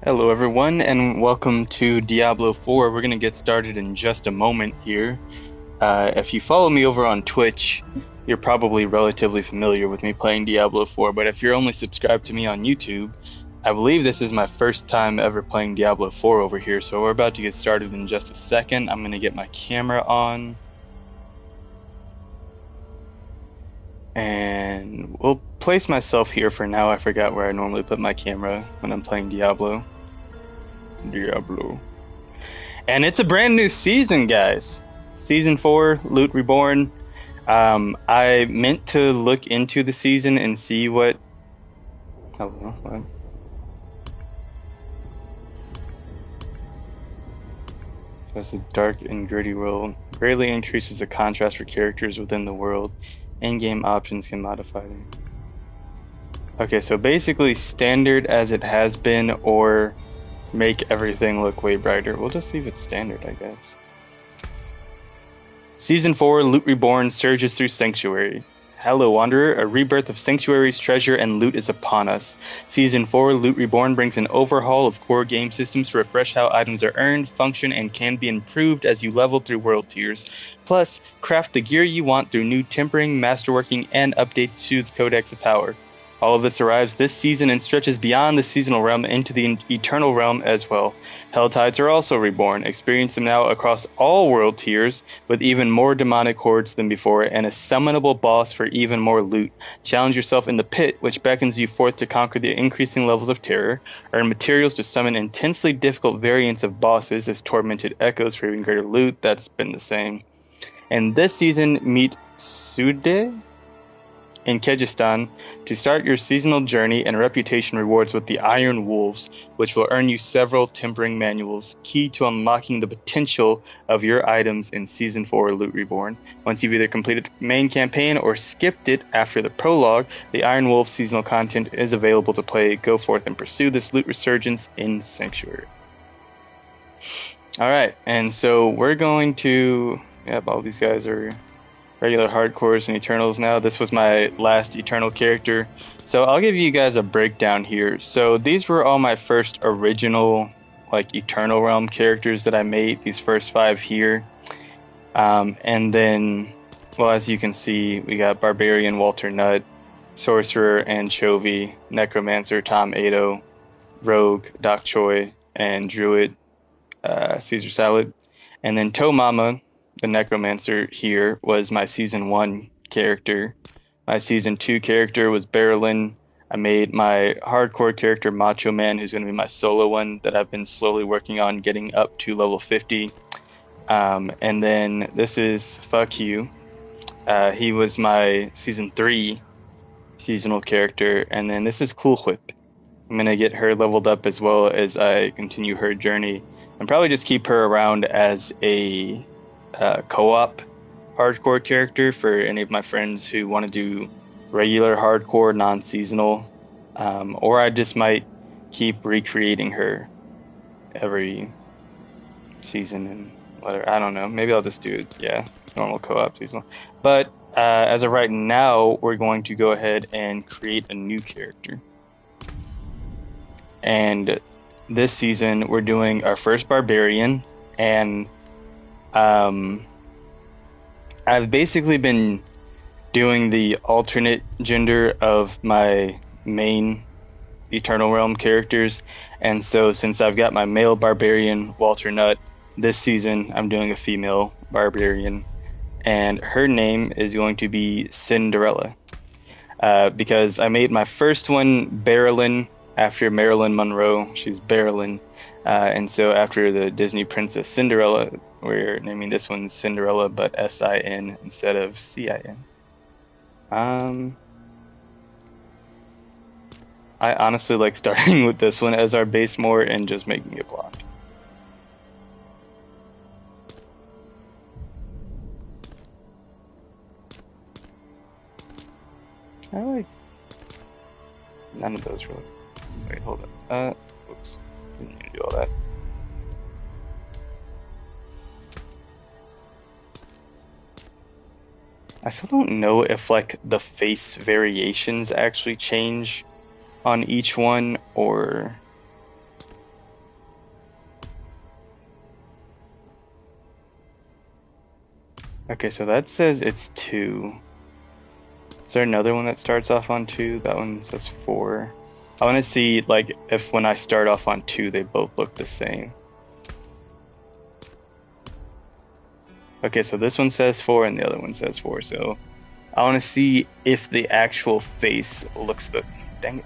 Hello everyone and welcome to Diablo 4. We're going to get started in just a moment here. If you follow me over on Twitch, you're probably relatively familiar with me playing Diablo 4, but if you're only subscribed to me on YouTube, I believe this is my first time ever playing Diablo 4 over here, so we're about to get started in just a second. I'm going to get my camera on. And we'll place myself here for now. I forgot where I normally put my camera when I'm playing Diablo. And it's a brand new season, guys. Season 4, Loot Reborn. I meant to look into the season and see what... Hello, what? As the dark and gritty world greatly increases the contrast for characters within the world. In-game options can modify them. Okay, so basically standard as it has been, or make everything look way brighter. We'll just leave it standard, I guess. Season 4, Loot Reborn surges through Sanctuary. Hello, Wanderer. A rebirth of Sanctuary's treasure and loot is upon us. Season 4, Loot Reborn brings an overhaul of core game systems to refresh how items are earned, function, and can be improved as you level through world tiers. Plus, craft the gear you want through new tempering, masterworking, and updates to the Codex of Power. All of this arrives this season and stretches beyond the seasonal realm into the eternal realm as well. Helltides are also reborn. Experience them now across all world tiers, with even more demonic hordes than before, and a summonable boss for even more loot. Challenge yourself in the pit, which beckons you forth to conquer the increasing levels of terror. Earn materials to summon intensely difficult variants of bosses as tormented echoes for even greater loot. That's been the same. And this season, meet Sude in Kyrgyzstan to start your seasonal journey and reputation rewards with the Iron Wolves, which will earn you several tempering manuals, key to unlocking the potential of your items in Season 4 Loot Reborn. Once you've either completed the main campaign or skipped it after the prologue, the Iron Wolves seasonal content is available to play. Go forth and pursue this loot resurgence in Sanctuary. Alright, and so we're going to... Yep, all these guys are regular hardcores and Eternals now. This was my last Eternal character. So I'll give you guys a breakdown here. So these were all my first original Eternal Realm characters that I made, these first 5 here. And then, well, as you can see, we got Barbarian Walter Nutt, Sorcerer Anchovy, Necromancer Tom Ado, Rogue Doc Choi, and Druid Caesar Salad. And then Toe Mama, the Necromancer here, was my Season 1 character. My Season 2 character was Berlin. I made my hardcore character Macho Man, who's going to be my solo one that I've been slowly working on getting up to level 50. And then this is Fuck You. He was my Season 3 seasonal character. And then this is Cool Whip. I'm going to get her leveled up as well as I continue her journey. And probably just keep her around as a co-op hardcore character for any of my friends who want to do regular hardcore non-seasonal, or I just might keep recreating her every season and whatever. I don't know, maybe I'll just do normal co-op seasonal, but as of right now we're going to go ahead and create a new character. And this season we're doing our first Barbarian, and I've basically been doing the alternate gender of my main Eternal Realm characters, and so since I've got my male Barbarian, Walter Nutt, this season I'm doing a female Barbarian, and her name is going to be Cinderella, because I made my first one Berlin after Marilyn Monroe. She's Berlin. And so after the Disney Princess Cinderella, we're naming this one Cinderella, but S-I-N instead of C-I-N. I honestly like starting with this one as our base more and just making it blocked. I like none of those really. Wait, hold up. Whoops. Didn't need to do all that. I still don't know if the face variations actually change on each one, or Okay, so that says it's 2. Is there another one that starts off on 2? That one says 4. I want to see like if when I start off on 2 they both look the same. Okay, so this one says 4 and the other one says 4, so I want to see if the actual face looks the... Dang it.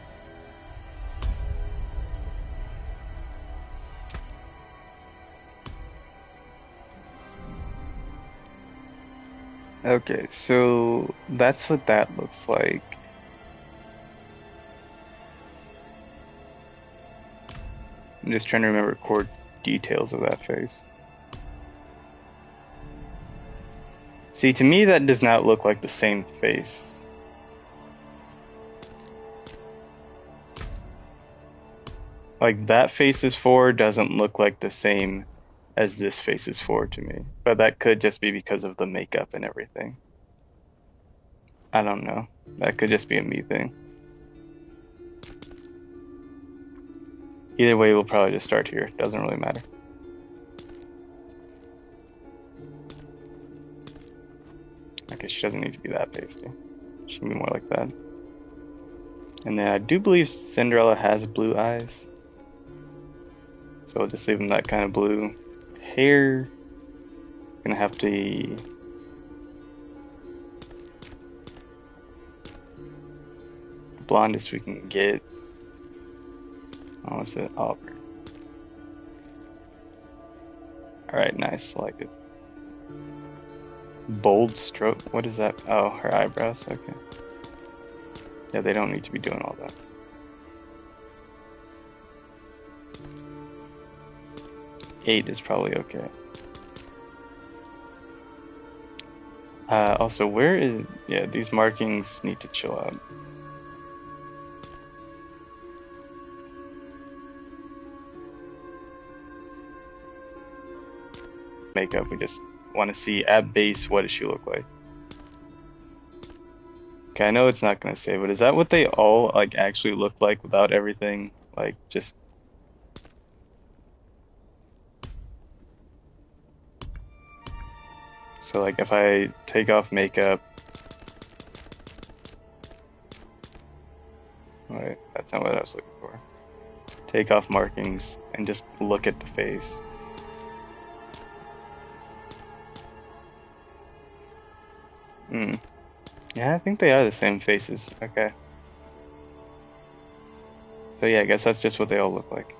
Okay, so that's what that looks like. I'm just trying to remember core details of that face. See, to me that does not look like the same face. Like that face is 4 doesn't look like the same as this face is 4 to me. But that could just be because of the makeup and everything. I don't know. That could just be a me thing. Either way, we'll probably just start here. Doesn't really matter. Okay, she doesn't need to be that pasty. She can be more like that. And then I do believe Cinderella has blue eyes. So we'll just leave them that kind of blue. Hair. Gonna have to... the blondest we can get. Oh, what's it? Auburn. Alright, nice. I like it. Bold stroke. What is that? Oh, her eyebrows. Okay. Yeah, they don't need to be doing all that. Eight is probably okay. Also, where is... yeah, these markings need to chill out. Makeup, we just want to see at base what does she look like. Okay, I know it's not gonna say, but is that what they all like actually look like without everything? Like just... so like if I take off makeup... wait, that's not what I was looking for. Take off markings and just look at the face. Hmm. Yeah, I think they are the same faces. Okay. So yeah, I guess that's just what they all look like.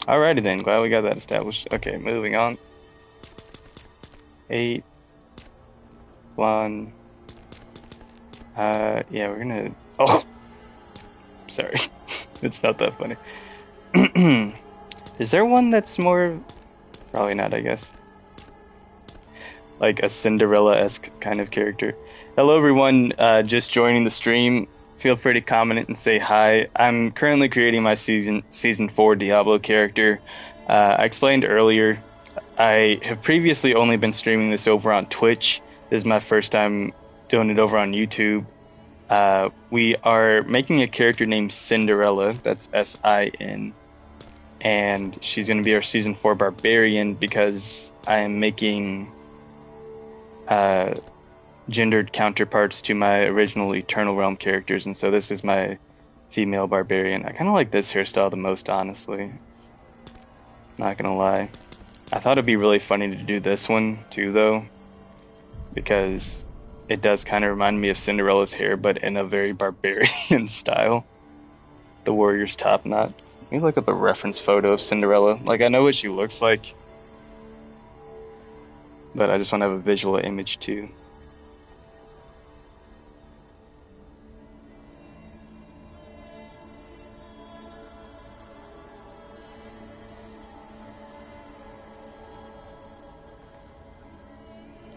Alrighty then, glad we got that established. Okay, moving on. 8. Blonde. Yeah, we're gonna... oh! Sorry. It's not that funny. Is there one that's more... probably not, I guess. Like a Cinderella-esque kind of character. Hello everyone, just joining the stream. Feel free to comment and say hi. I'm currently creating my season 4 Diablo character. I explained earlier, I have previously only been streaming this over on Twitch. This is my first time doing it over on YouTube. We are making a character named Cinderella, that's S-I-N, and she's going to be our season 4 barbarian because I am making gendered counterparts to my original Eternal Realm characters, and so this is my female barbarian. I kind of like this hairstyle the most, honestly. Not gonna lie. I thought it'd be really funny to do this one too, though, because it does kind of remind me of Cinderella's hair, but in a very barbarian style. The warrior's top knot. Let me look up a reference photo of Cinderella. Like, I know what she looks like, but I just want to have a visual image too.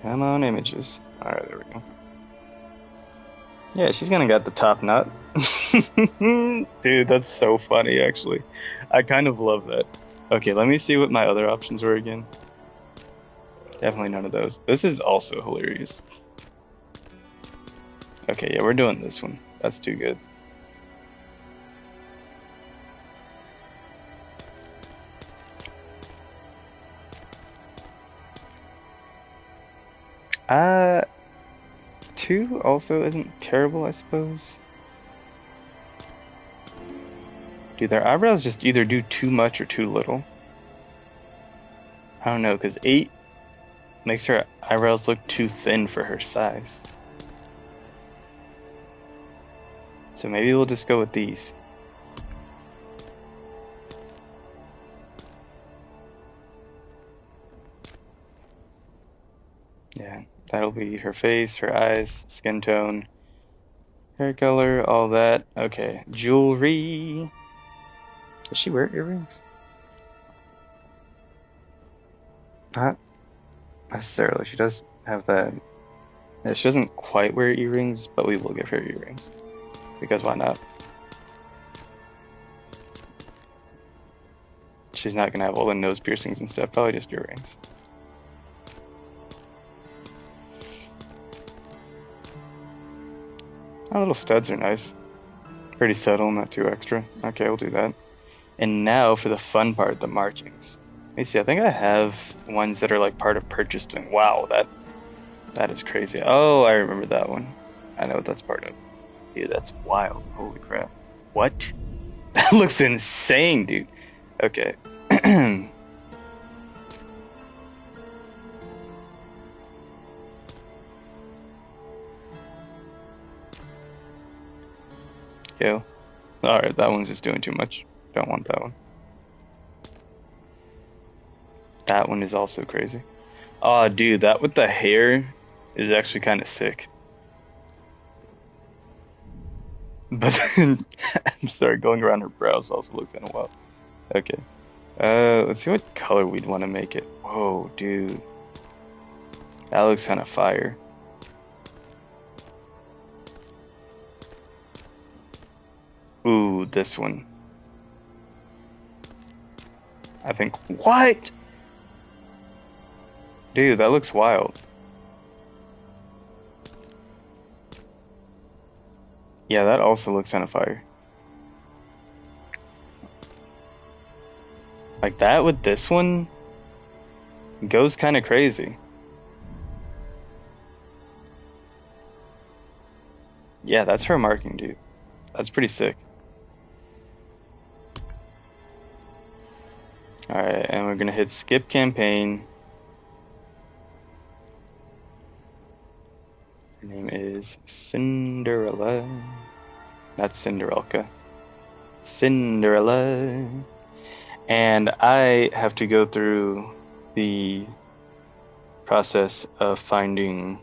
Come on, images. Alright, there we go. Yeah, she's gonna get the top knot. Dude, that's so funny, actually. I kind of love that. Okay, let me see what my other options were again. Definitely none of those. This is also hilarious. Okay, yeah, we're doing this one. That's too good. Uh, 2 also isn't terrible, I suppose. Dude, their eyebrows just either do too much or too little. I don't know, because 8 makes her eyebrows look too thin for her size. So maybe we'll just go with these. Yeah, that'll be her face, her eyes, skin tone, hair color, all that. Okay, jewelry. Does she wear earrings? Not necessarily. She does have that. Yeah, she doesn't quite wear earrings, but we will give her earrings. Because why not? She's not gonna have all the nose piercings and stuff, probably just earrings. Our little studs are nice. Pretty subtle, not too extra. Okay, we'll do that. And now for the fun part, the markings. Let me see, I think I have ones that are like part of purchasing. Wow, that is crazy. Oh, I remember that one. I know what that's part of. Dude, that's wild. Holy crap. What? That looks insane, dude. Okay. Yo. Alright, that one's just doing too much. Don't want that one. That one is also crazy. Oh, dude, that with the hair is actually kind of sick. But I'm sorry, going around her brows also looks kind of wild. Okay. Let's see what color we'd want to make it. Whoa, dude. That looks kind of fire. Ooh, this one. I think. What? Dude, that looks wild. Yeah, that also looks kind of fire. Like that with this one goes kind of crazy. Yeah, that's her marking, dude. That's pretty sick. Alright, and we're gonna hit skip campaign. Her name is Cinderella. Not Cinderelka. Cinderella. And I have to go through the process of finding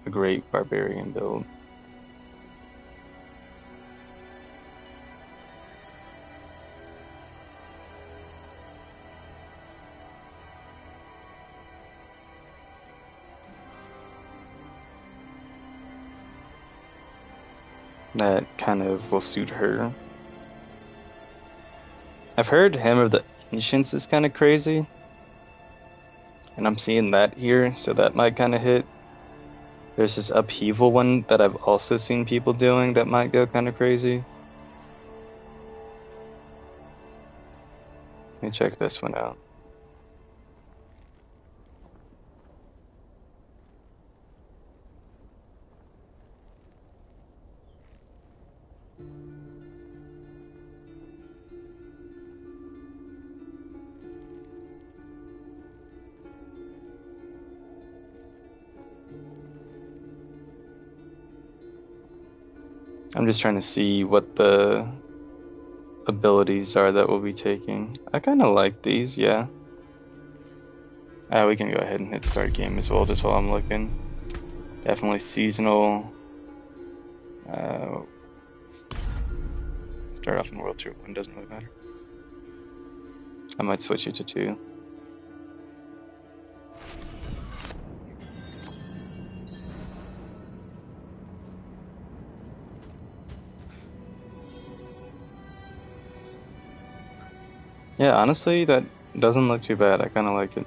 a great barbarian build. That kind of will suit her. I've heard Hammer of the Ancients is kind of crazy. And I'm seeing that here, so that might kind of hit. There's this Upheaval one that I've also seen people doing that might go kind of crazy. Let me check this one out. I'm just trying to see what the abilities are that we'll be taking. I kind of like these, yeah. We can go ahead and hit start game as well, just while I'm looking. Definitely seasonal. Start off in World Tour 1, doesn't really matter. I might switch it to 2. Yeah, honestly, that doesn't look too bad. I kind of like it.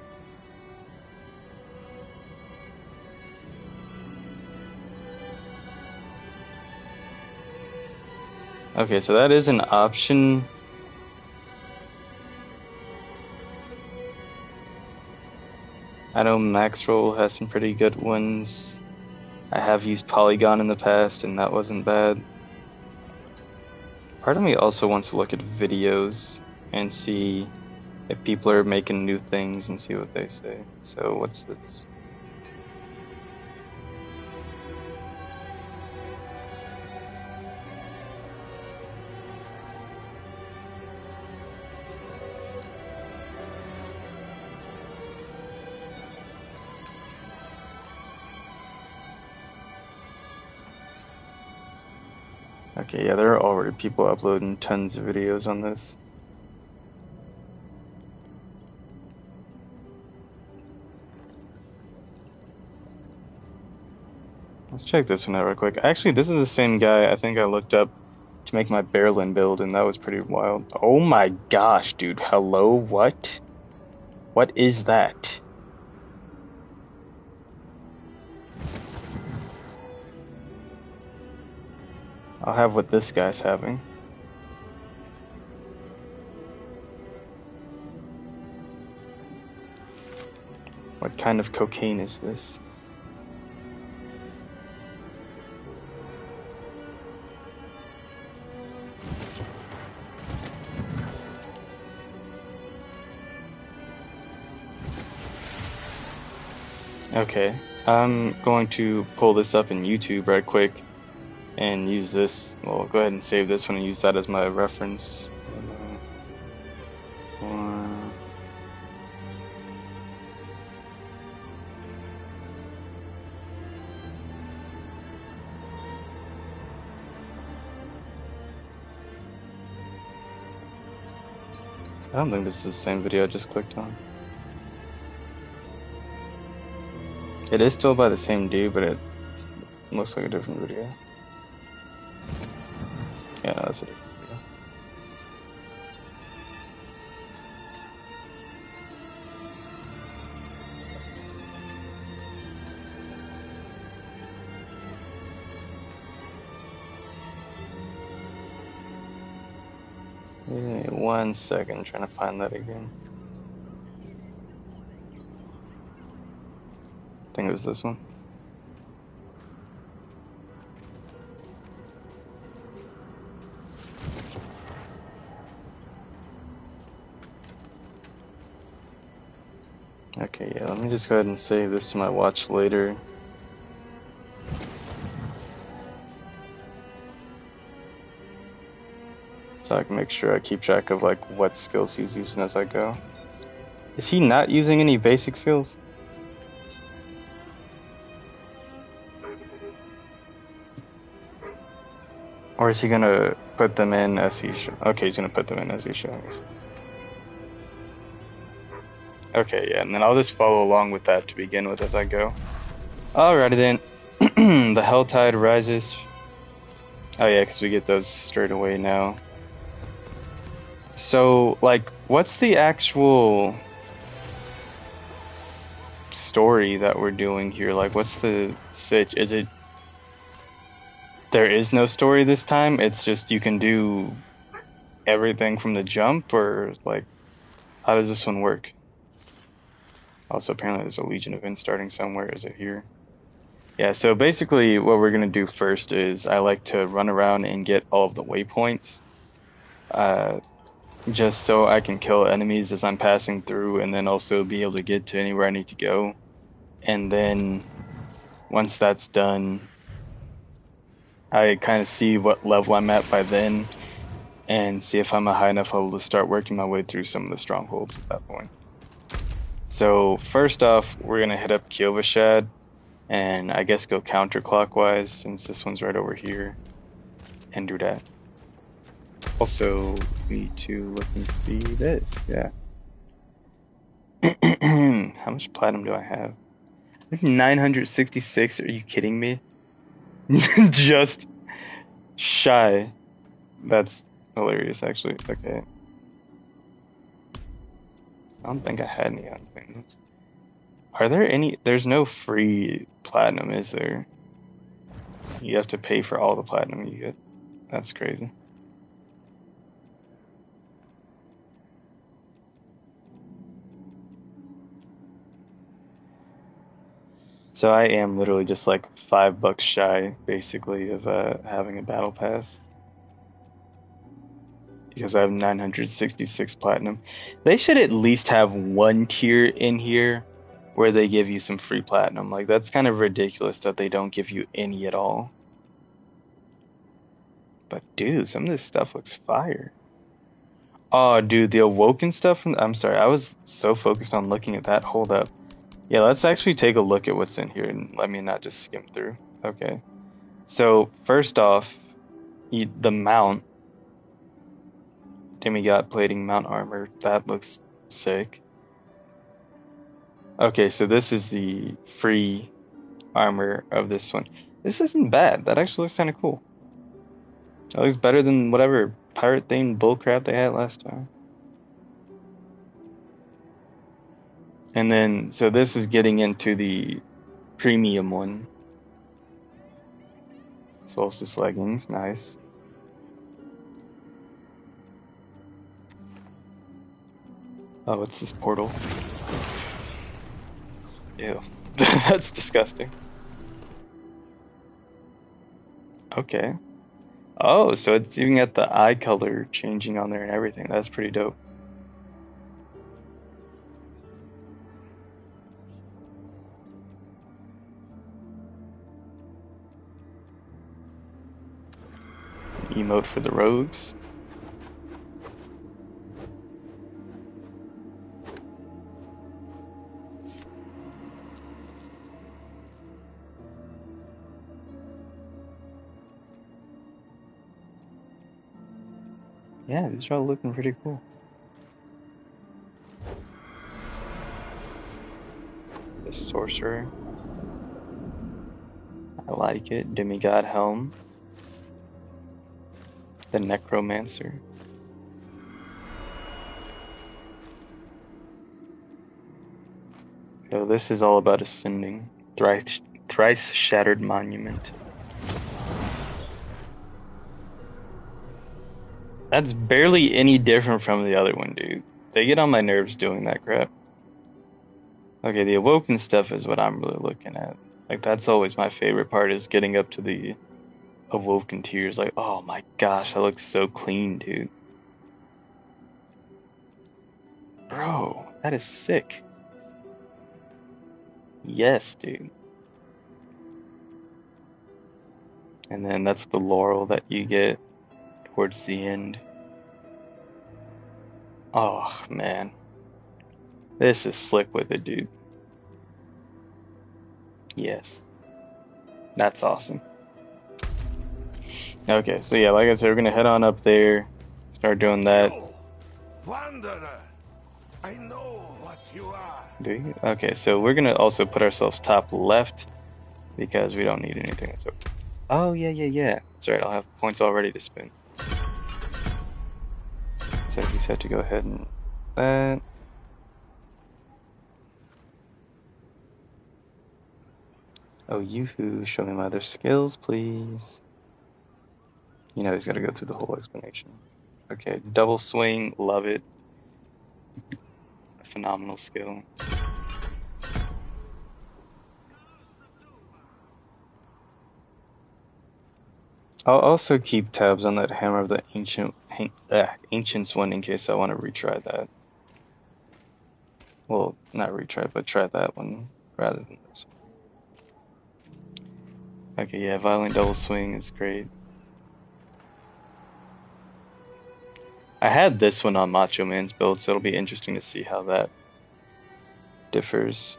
Okay, so that is an option. I know Maxroll has some pretty good ones. I have used Polygon in the past, and that wasn't bad. Part of me also wants to look at videos and see if people are making new things and see what they say. So what's this? Okay, yeah, there are already people uploading tons of videos on this. Let's check this one out real quick. Actually, this is the same guy I think I looked up to make my Berlin build, and that was pretty wild. Oh my gosh, dude. Hello, what? What is that? I'll have what this guy's having. What kind of cocaine is this? Okay, I'm going to pull this up in YouTube right quick and use this. Well, go ahead and save this one and use that as my reference. Or- I don't think this is the same video I just clicked on. It is still by the same dude, but it looks like a different video. Yeah, no, that's a different video. Give me 1 second, I'm trying to find that again. I think it was this one. Okay, yeah, let me just go ahead and save this to my watch later. So I can make sure I keep track of like what skills he's using as I go. Is he not using any basic skills? Or is he gonna put them in as he should? Okay, he's gonna put them in as he shows. Okay, yeah, and then I'll just follow along with that to begin with as I go. Alrighty then. The Helltide rises. Oh yeah, because we get those straight away now. So, like, what's the actual story that we're doing here? Like, what's the sitch? Is it there is no story this time? It's just you can do everything from the jump, or like, how does this one work? Also, apparently there's a Legion event starting somewhere. Is it here? Yeah, so basically what we're going to do first is I like to run around and get all of the waypoints, uh, just so I can kill enemies as I'm passing through and then also be able to get to anywhere I need to go. And then once that's done, I kind of see what level I'm at by then and see if I'm a high enough level to start working my way through some of the strongholds at that point. So first off, we're going to hit up Kiovashad and I guess go counterclockwise since this one's right over here and do that. Also, need to look and see this, yeah. How much platinum do I have? I think 966, are you kidding me? Just shy. That's hilarious, actually. Okay. I don't think I had any on things. Are there any? There's no free platinum, is there? You have to pay for all the platinum you get. That's crazy. So I am literally just like $5 shy, basically, of having a battle pass because I have 966 platinum. They should at least have one tier in here where they give you some free platinum. Like that's kind of ridiculous that they don't give you any at all. But dude, some of this stuff looks fire. Oh, dude, the awoken stuff from I'm sorry, I was so focused on looking at that. Hold up. Yeah, let's actually take a look at what's in here and let me not just skim through. Okay. So, first off, the mount, demigod plating mount armor, that looks sick. Okay, so this is the free armor of this one. This isn't bad. That actually looks kind of cool. It looks better than whatever pirate themed bullcrap they had last time. And then, so this is getting into the premium one. Solstice leggings, nice. Oh, what's this portal? Ew. That's disgusting. Okay. Oh, so it's even got the eye color changing on there and everything. That's pretty dope. Emote for the rogues. Yeah, these are all looking pretty cool. The sorcerer. I like it. Demigod helm. The necromancer. So this is all about ascending. Thrice shattered monument. That's barely any different from the other one, dude. They get on my nerves doing that crap. Okay, the awoken stuff is what I'm really looking at. Like, that's always my favorite part, is getting up to the awoken tiers. Like, oh my gosh, that looks so clean, dude. Bro, that is sick. Yes, dude. And then that's the laurel that you get towards the end. Oh, man. This is slick with it, dude. Yes. That's awesome. Okay, so yeah, like I said, we're gonna head on up there, start doing that. Wanderer, I know what you are. Do you? Okay, so we're gonna also put ourselves top left because we don't need anything that's okay. Oh yeah. That's right, I'll have points all ready to spend. So you just have to go ahead and that. Oh, yoo-hoo, show me my other skills, please. You know he's gotta go through the whole explanation. Okay, double swing, love it. A phenomenal skill. I'll also keep tabs on that Hammer of the Ancients one in case I want to retry that. Well, not retry, but try that one rather than this one. Okay, yeah, Violent Double Swing is great. I had this one on Macho Man's build, so it'll be interesting to see how that differs.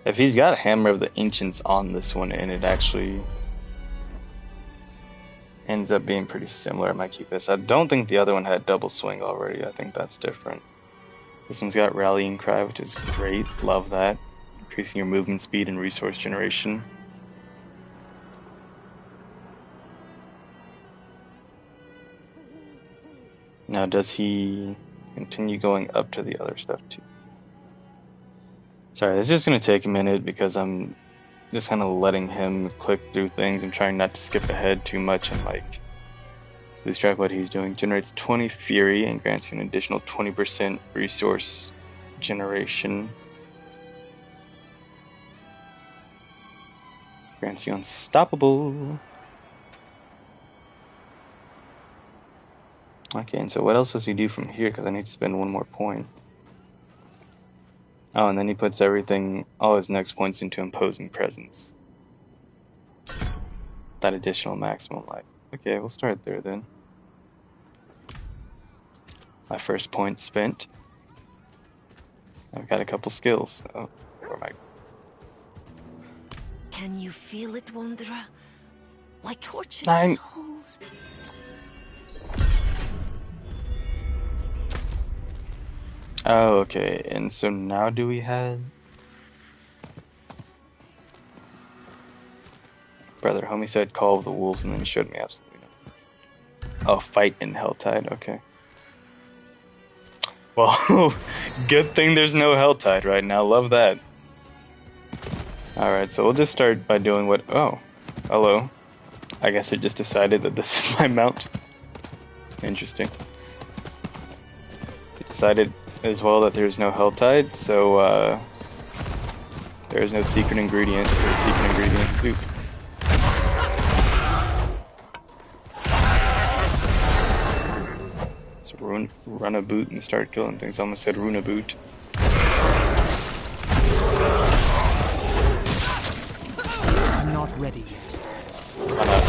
If he's got Hammer of the Ancients on this one and it actually ends up being pretty similar, I might keep this. I don't think the other one had double swing already. I think that's different. This one's got Rallying Cry, which is great. Love that. Increasing your movement speed and resource generation. Now, does he continue going up to the other stuff too? Sorry, it's just going to take a minute because I'm just kind of letting him click through things. I'm trying not to skip ahead too much and like lose track of what he's doing. Generates 20 Fury and grants you an additional 20% resource generation. Grants you unstoppable. Okay, and so what else does he do from here? Because I need to spend one more point. Oh, and then he puts everything, all his next points into imposing presence. That additional maximum life. Okay, we'll start there then. My first point spent. I've got a couple skills. Oh, where am I? Can you feel it, Wanderer? Like tortured 9. souls? Oh, okay. And so now do we have... Brother, homie said call of the wolves and then he showed me absolutely nothing. Oh, fight in Helltide. Okay. Well, good thing there's no Helltide right now. Love that. Alright, so we'll just start by doing what... Oh, hello. I guess it just decided that this is my mount. Interesting. It decided as well that there's no Helltide, so there is no secret ingredient for the secret ingredient soup. So run a boot and start killing things. I almost said run a boot. I'm not ready yet. Why not?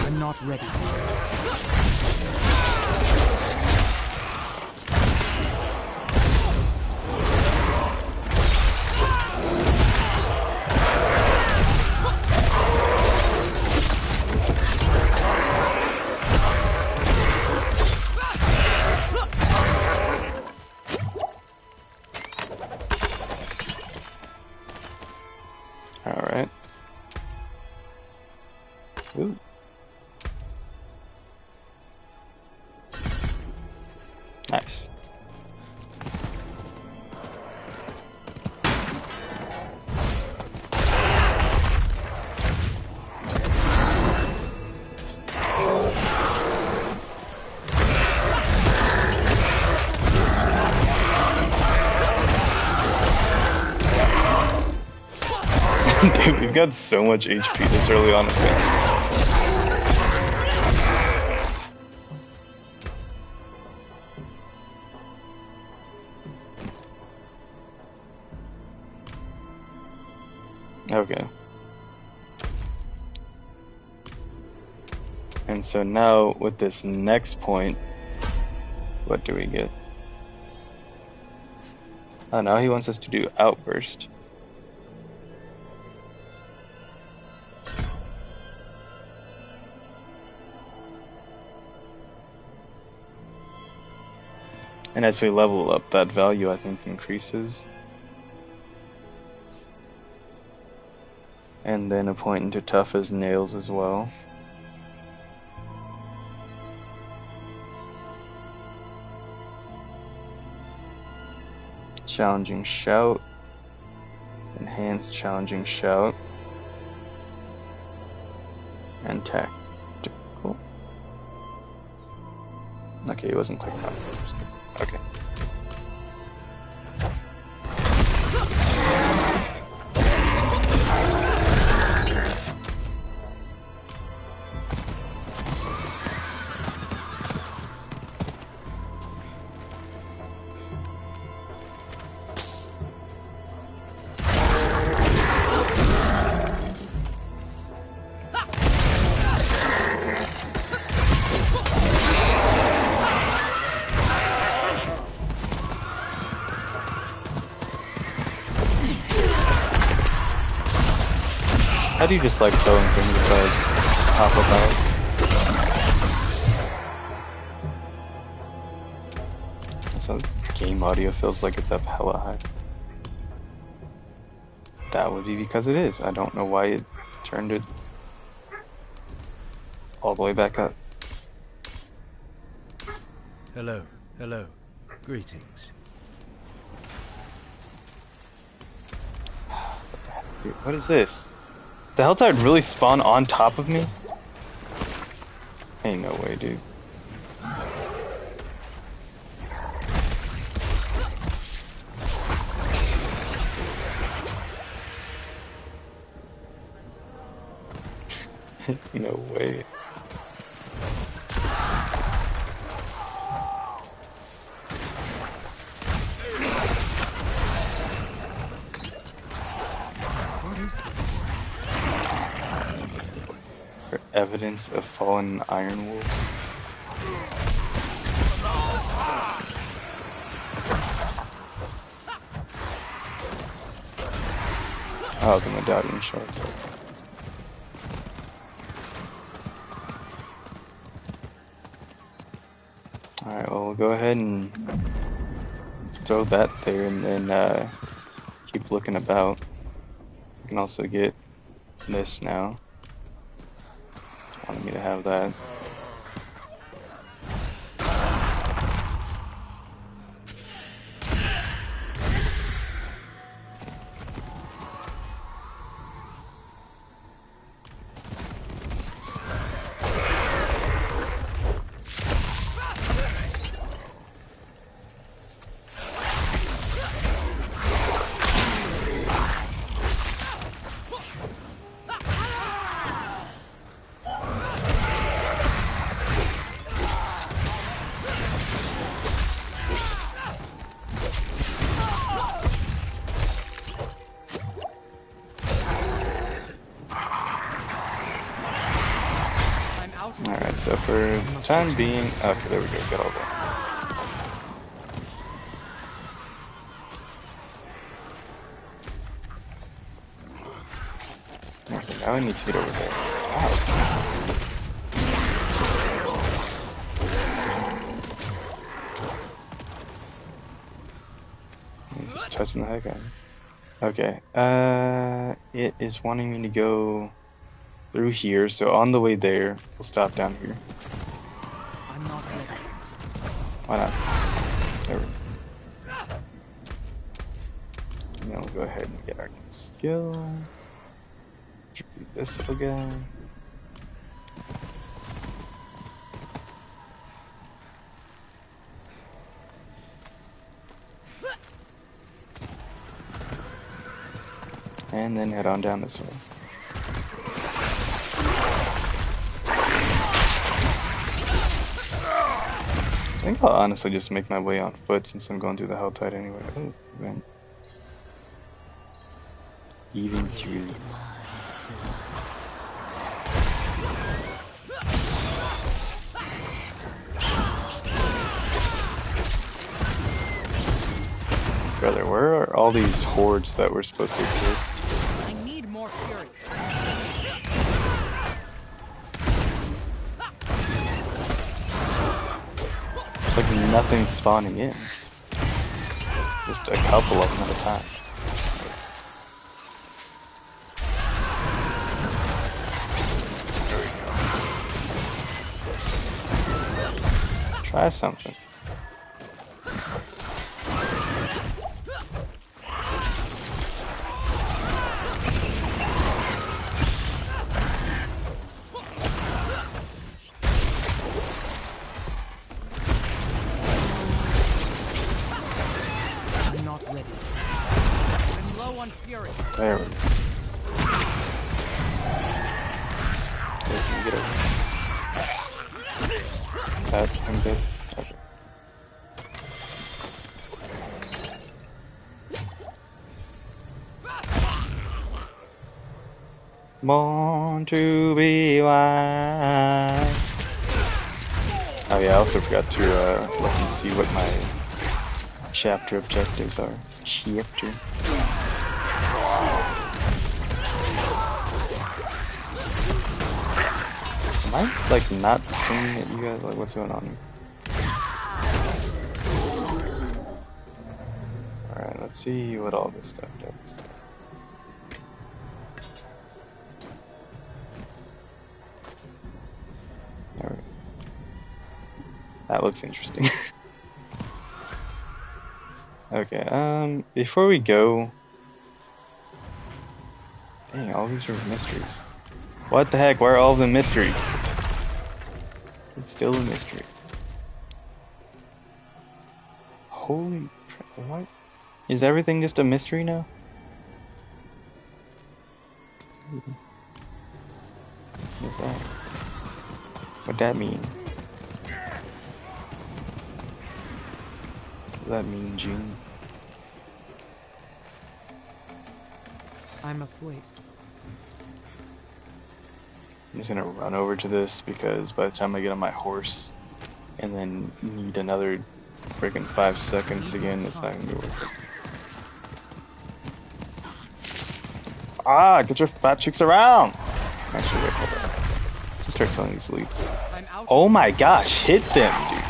I'm not ready yet. Alright. Ooh. Nice. Dude, we've got so much HP this early on in the game. Okay. And so now with this next point, what do we get? Oh, now he wants us to do Outburst. And as we level up, that value I think increases. And then a point into Tough as Nails as well. Challenging Shout. Enhanced Challenging Shout. And Tactical. Okay, he wasn't clicking on first. Okay. How do you just like killing things that pop about? So game audio feels like it's up hella high. That would be because it is. I don't know why it turned it all the way back up. Hello, hello. Greetings. Dude, what is this? The Helltide really spawn on top of me? Ain't no way, dude. No way. For evidence of fallen iron wolves. Oh, the medallion shards. Alright, well, we'll go ahead and throw that there and then keep looking about. We can also get this now. Wanted me to have that. Alright, so for the time being, okay, there we go, get all that. Okay, now I need to get over there. Wow. He's just touching the heck out of me. Okay, it is wanting me to go through here, so on the way there, we'll stop down here. I'm not ready. Why not? There we go. And then we'll go ahead and get our skill. Should be this little guy. And then head on down this way. I think I'll honestly just make my way on foot since I'm going through the Helltide anyway. Oh, man. Even through. Brother, where are all these hordes that were supposed to exist? I need more fury. It's like nothing spawning in. Just a couple of them at a time. There we go. Try something. There we go. Okay, can you get over? That, I'm good. Okay. Born to be wild. Oh yeah, I also forgot to look and see what my chapter objectives are. Chapter. Am I like not swinging at you guys? Like what's going on here? Alright, let's see what all this stuff does. That looks interesting. Okay, before we go... Dang, all these are mysteries. What the heck? Where are all the mysteries? It's still a mystery. Holy crap, what? Is everything just a mystery now? What's that? What'd that mean? What does that mean, June? I must wait. I'm just gonna run over to this because by the time I get on my horse and then need another friggin' 5 seconds again, it's not gonna be worth it. Ah, get your fat chicks around! Actually, wait, hold on. Just start killing these leads. Oh my gosh, hit them, dude!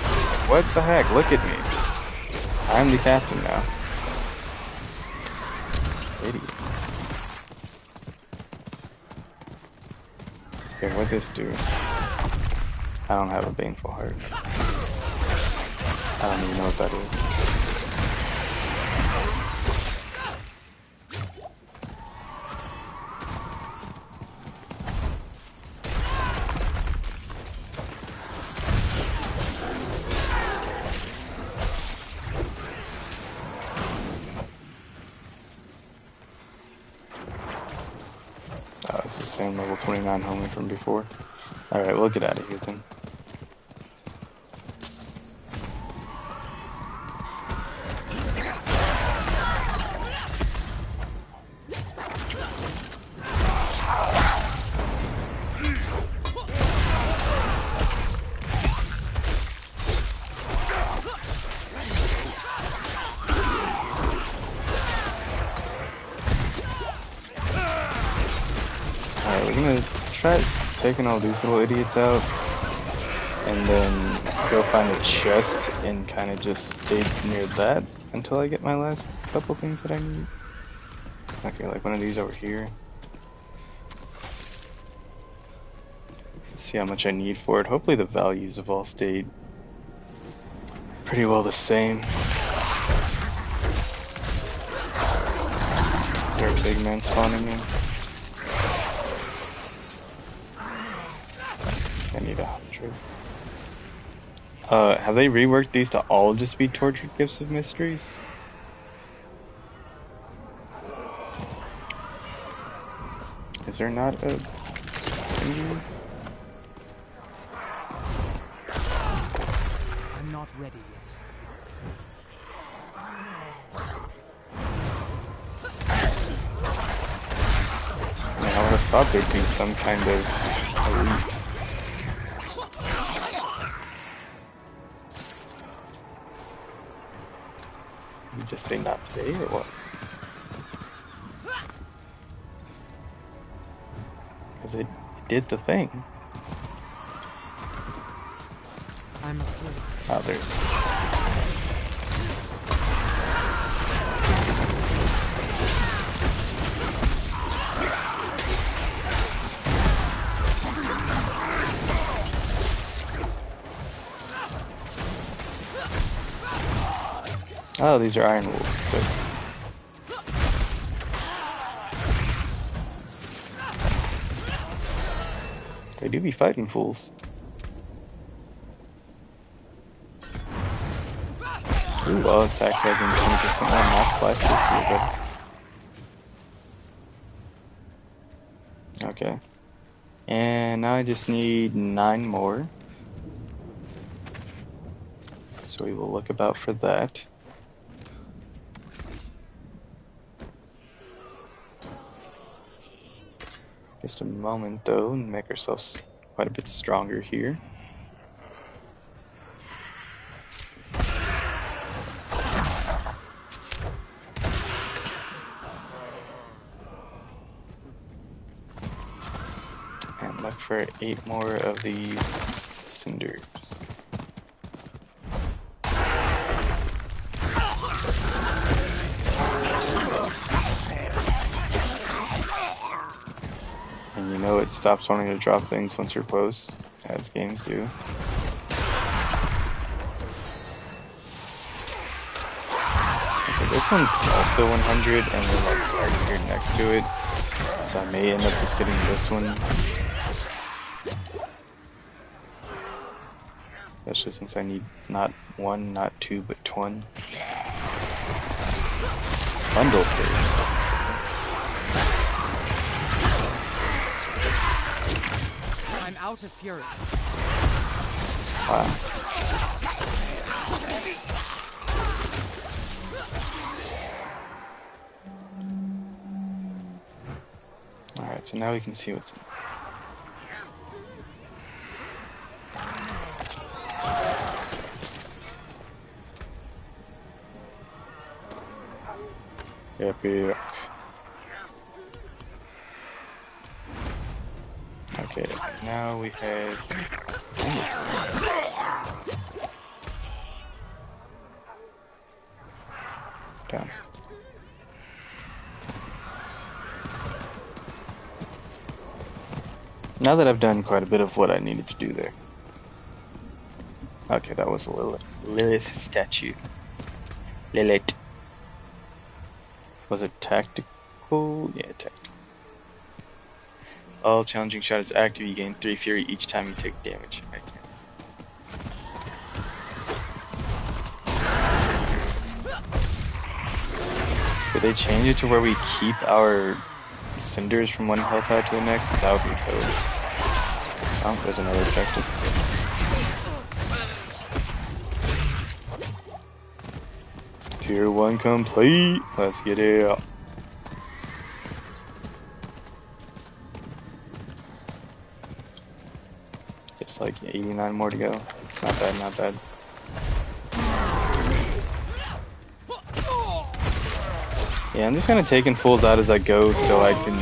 What the heck? Look at me. I'm the captain now. Idiot. Okay, what'd this do? I don't have a baneful heart. I don't even know what that is. Oh, it's the same level 29 homie from before. Alright, we'll get out of here then. Alright, we're gonna try taking all these little idiots out and then go find a chest and kind of just stay near that until I get my last couple things that I need. Okay, like one of these over here. Let's see how much I need for it. Hopefully the values have all stayed pretty well the same. Is there a big man spawning in? I need 100. Have they reworked these to all just be tortured gifts of mysteries? Is there not a thingy? I'm not ready yet. I mean, I would have thought there'd be some kind of elite. You just say not today or what? Because it did the thing. I must wait. Oh, there. Oh, these are iron wolves too. They do be fighting fools. Ooh, well, it's actually having 20% more max life this year, but... Okay. And now I just need 9 more. So we will look about for that. Just a moment though, and make ourselves quite a bit stronger here. And look for 8 more of these cinders. And you know it stops wanting to drop things once you're close, as games do. This one's also 100, and then like right here next to it. So I may end up just getting this one. Especially since I need not one, not two, but 20. Bundle first. I'm out of fury. Wow. Alright, so now we can see what's in. Epic. Okay, now we have. Down. Now that I've done quite a bit of what I needed to do there. Okay, that was a Lilith statue. Lilith. Was it tactical? Yeah, tactical. All challenging shot is active. You gain 3 fury each time you take damage. Okay. Did they change it to where we keep our cinders from one health out to the next? That would be cool. Oh, there's another objective. Tier 1 complete. Let's get it out. Just like 89 more to go. Not bad, not bad. Yeah, I'm just kind of taking fools out as I go so I can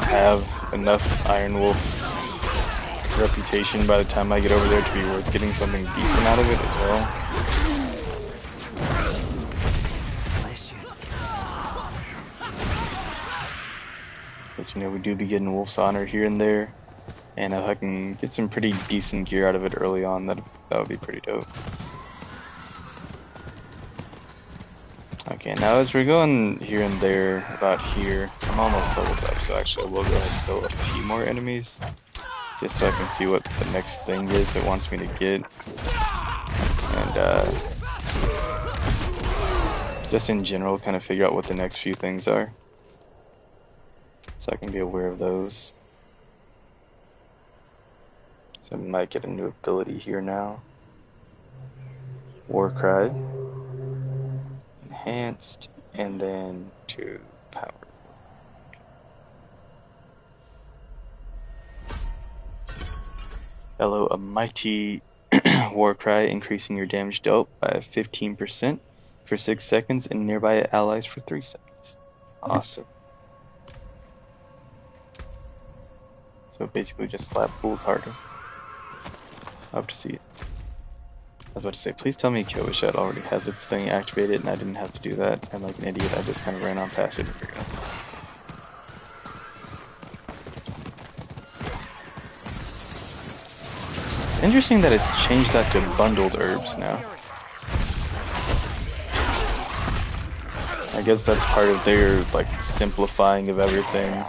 have enough Iron Wolf reputation by the time I get over there to be worth getting something decent out of it as well. Because, you know, we do be getting Wolf's Honor here and there. And if I can get some pretty decent gear out of it early on, that would be pretty dope. Okay, now as we're going here and there, about here, I'm almost leveled up, so actually I will go ahead and kill a few more enemies, just so I can see what the next thing is it wants me to get. And just in general, kind of figure out what the next few things are, so I can be aware of those. So I might get a new ability here now. Warcry. Enhanced, and then to power. Hello, a mighty Warcry, increasing your damage dealt by 15% for 6 seconds and nearby allies for 3 seconds. Awesome. So basically just slap fools harder. Hope to see it. I was about to say, please tell me Kyoishat already has its thing activated and I didn't have to do that. And like an idiot, I just kind of ran on past it and figured out. Interesting that it's changed that to bundled herbs now. I guess that's part of their like simplifying of everything.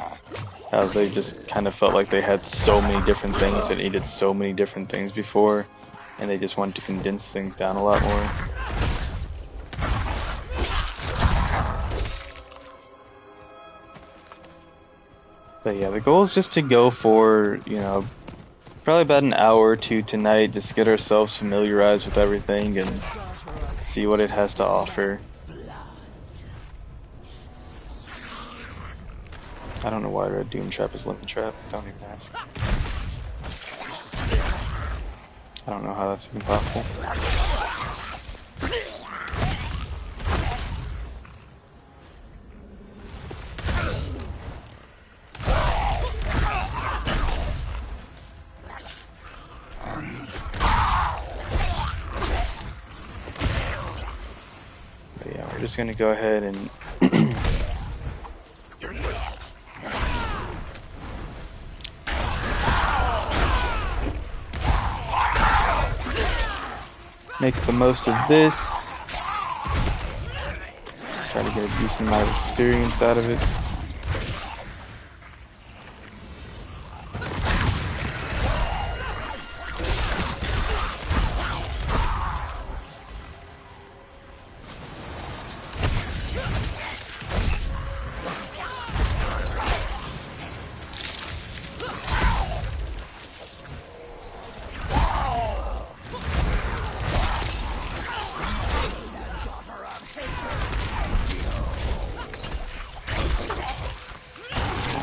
How they just kind of felt like they had so many different things that needed so many different things before. And they just wanted to condense things down a lot more. But yeah, the goal is just to go for, you know, probably about an hour or two tonight, just to get ourselves familiarized with everything and see what it has to offer. I don't know why Red Doom Trap is Lemon Trap, don't even ask. I don't know how that's even possible. But yeah, we're just gonna go ahead and make the most of this. Try to get a decent amount of experience out of it.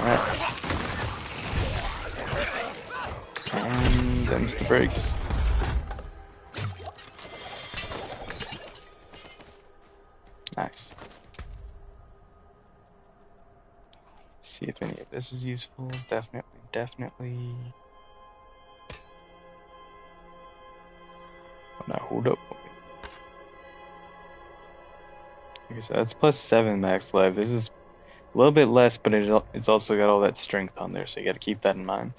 Alright. And them's the brakes. Nice. See if any of this is useful. Definitely. Oh, now hold up. Like I said, that's +7 max life. This is a little bit less, but it's also got all that strength on there, so you got to keep that in mind.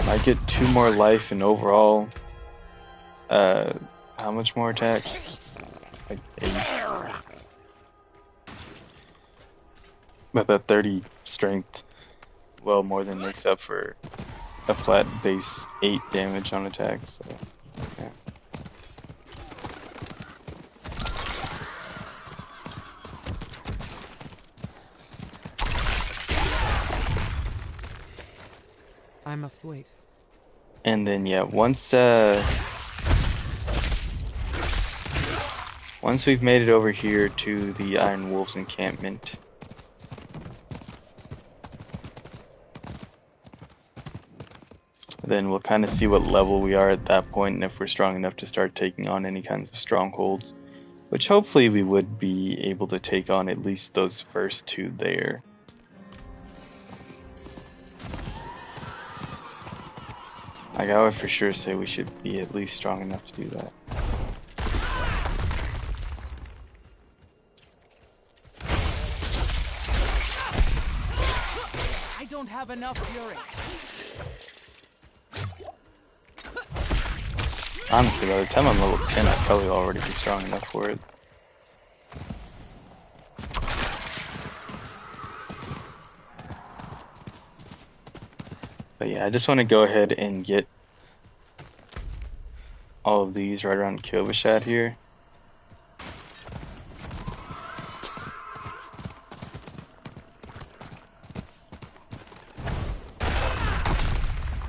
I get 2 more life and overall. How much more attack? Like 8. But that 30 strength well more than makes up for a flat base 8 damage on attack, so yeah. I must wait. And then yeah, once we've made it over here to the Iron Wolves encampment, then we'll kind of see what level we are at that point and if we're strong enough to start taking on any kinds of strongholds, which hopefully we would be able to take on at least those first 2 there. Like, I would for sure say we should be at least strong enough to do that. I don't have enough fury. Honestly, by the time I'm level 10, I'd probably already be strong enough for it. But yeah, I just want to go ahead and get all of these right around Kilvashad here.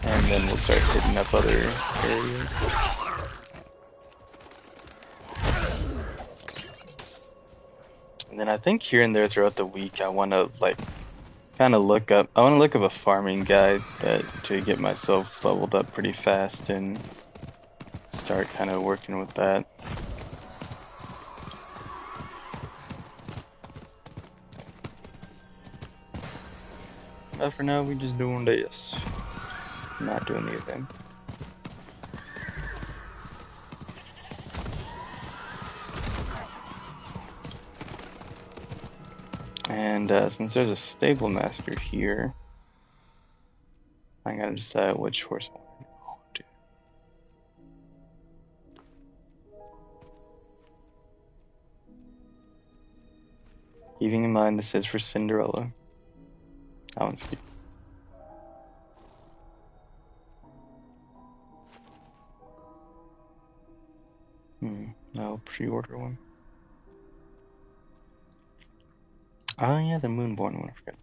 And then we'll start hitting up other areas. And then I think here and there throughout the week I want to like kind of look up a farming guide to get myself leveled up pretty fast and start kind of working with that. But for now, we're just doing this. Not doing anything. And since there's a stable master here, I gotta decide which horse I want to go to. Keeping in mind this is for Cinderella. That one's cute. I'll pre-order one. Oh yeah, the Moonborn one, I forgot.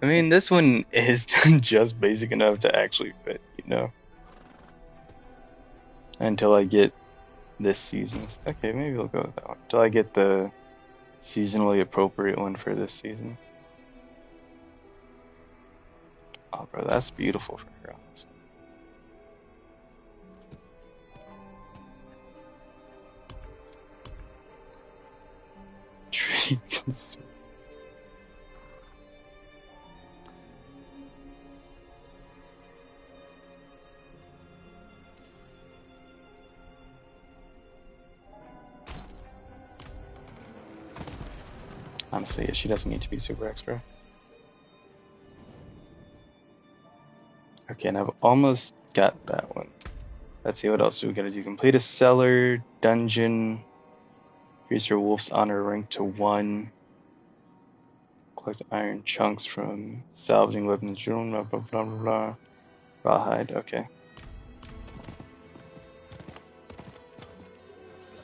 I mean, this one is just basic enough to actually fit, you know? Until I get this season's. Okay, maybe I'll go with that one. Until I get the seasonally appropriate one for this season. Oh, bro, that's beautiful for her. Tree consumer. Honestly, yeah, she doesn't need to be super expert. Okay, and I've almost got that one. Let's see, what else do we gotta do? Complete a cellar dungeon. Increase your wolf's honor rank to 1. Collect iron chunks from salvaging weapons. Blah blah blah blah blah. Rawhide. Okay.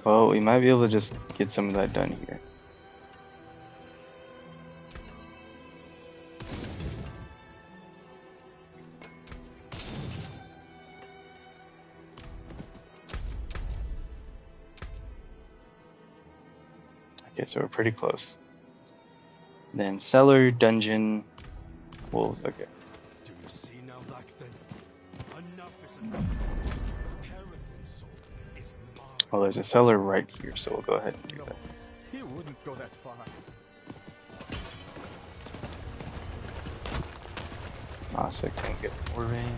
Well, we might be able to just get some of that done here. Okay, so we're pretty close. Then cellar, dungeon, wolves. Okay. Do you see now, Blackfin? Enough is enough. Parafin's soul is mine. Well, there's a cellar right here, so we'll go ahead and do that. He wouldn't go that far. Masa can get more rain.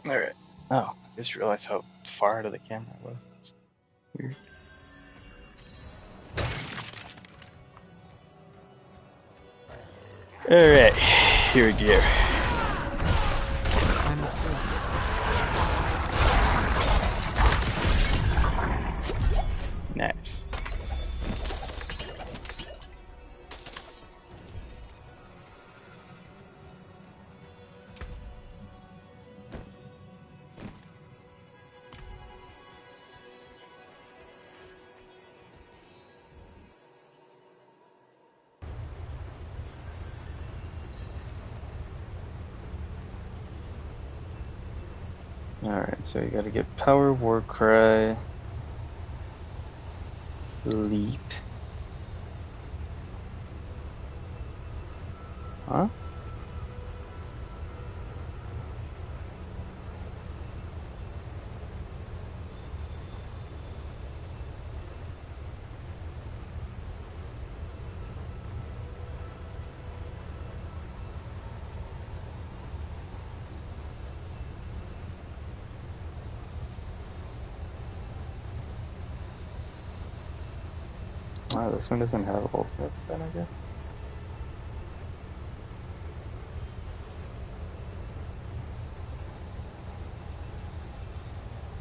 Alright. Oh, I just realized how far out of the camera I was. That's weird. Alright, here we go. I'm afraid. Nice. Alright, so you gotta get power, war cry, leap. Huh? Oh, this one doesn't have ultimates then, I guess.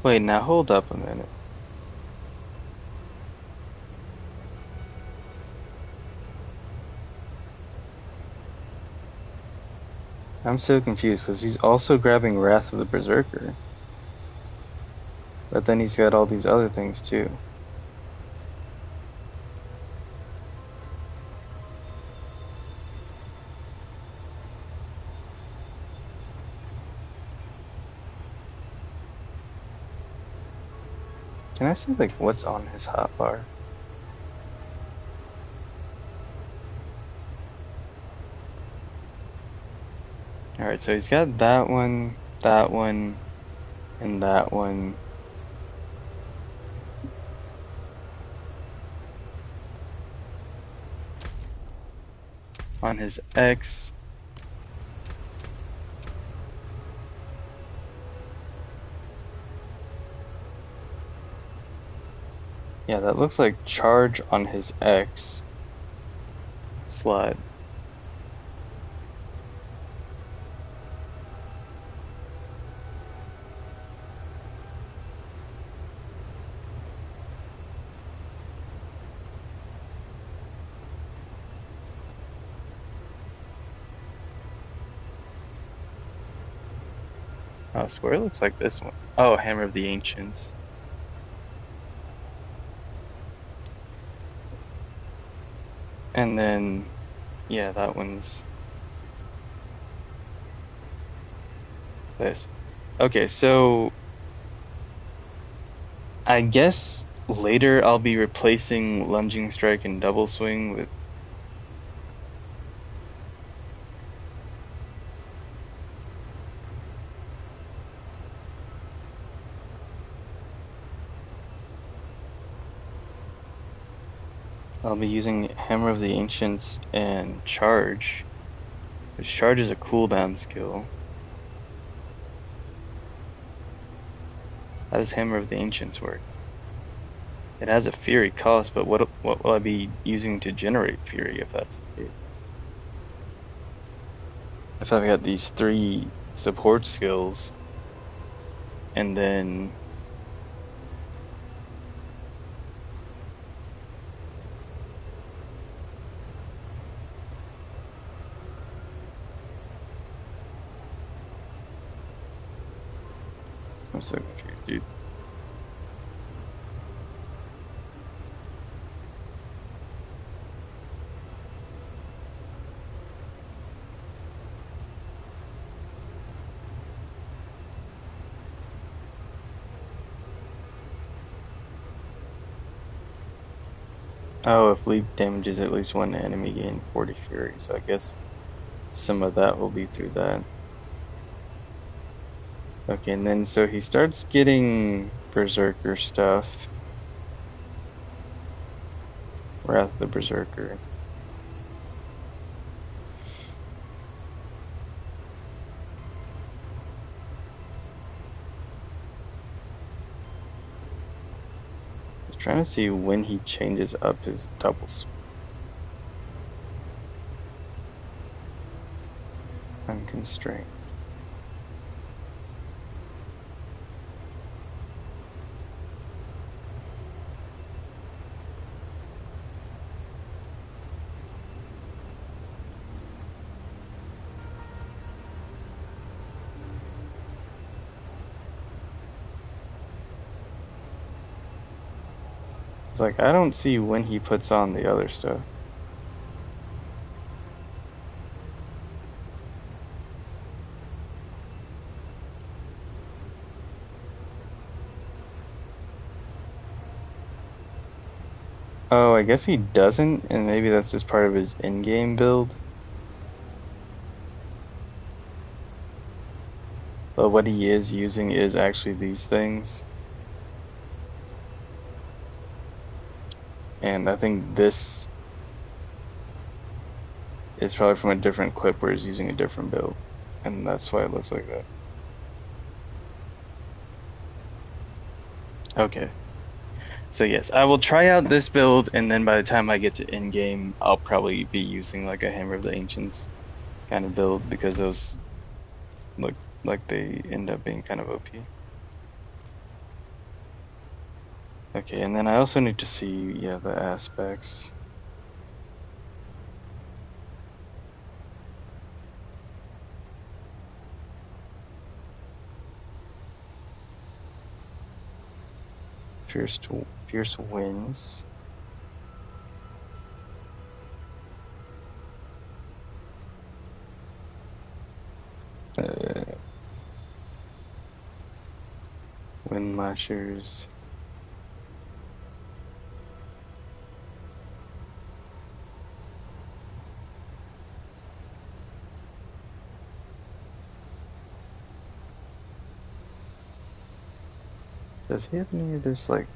Wait, now hold up a minute. I'm so confused because he's also grabbing Wrath of the Berserker. But then he's got all these other things too. Can I see like what's on his hotbar? Alright, so he's got that one, and that one. On his X. Yeah, that looks like charge on his X slot. Oh, square looks like this one. Oh, Hammer of the Ancients. And then, yeah, that one's this. Okay, so I guess later I'll be replacing Lunging Strike and Double Swing with. I'll be using Hammer of the Ancients and Charge. Which Charge is a cooldown skill. How does Hammer of the Ancients work? It has a Fury cost, but what will I be using to generate Fury if that's the case? If I've got these 3 support skills, and then I'm so confused, dude. Oh, if leap damages at least 1 enemy, gain 40 Fury. So I guess some of that will be through that. Okay, and then so he starts getting Berserker stuff. Wrath of the Berserker. I was trying to see when he changes up his double sword. Unconstrained. It's like, I don't see when he puts on the other stuff. Oh, I guess he doesn't, and maybe that's just part of his in-game build. But what he is using is actually these things. And I think this is probably from a different clip where he's using a different build. And that's why it looks like that. Okay. So yes, I will try out this build, and then by the time I get to in-game, I'll probably be using like a Hammer of the Ancients kind of build, because those look like they end up being kind of OP. Okay, and then I also need to see, yeah, the aspects. Fierce winds. Wind lashers. Does he have any of this, like...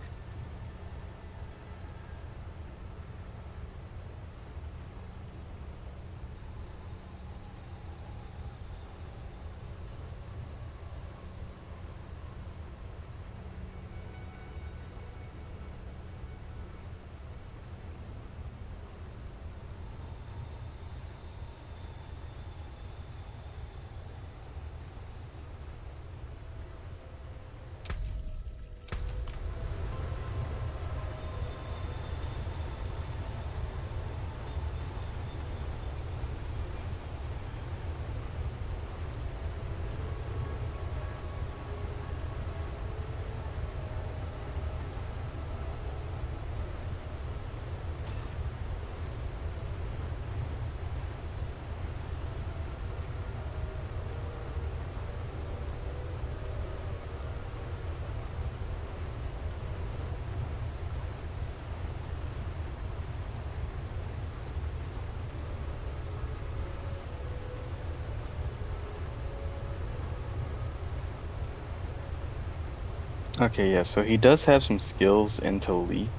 Okay, yeah, so he does have some skills into Leap,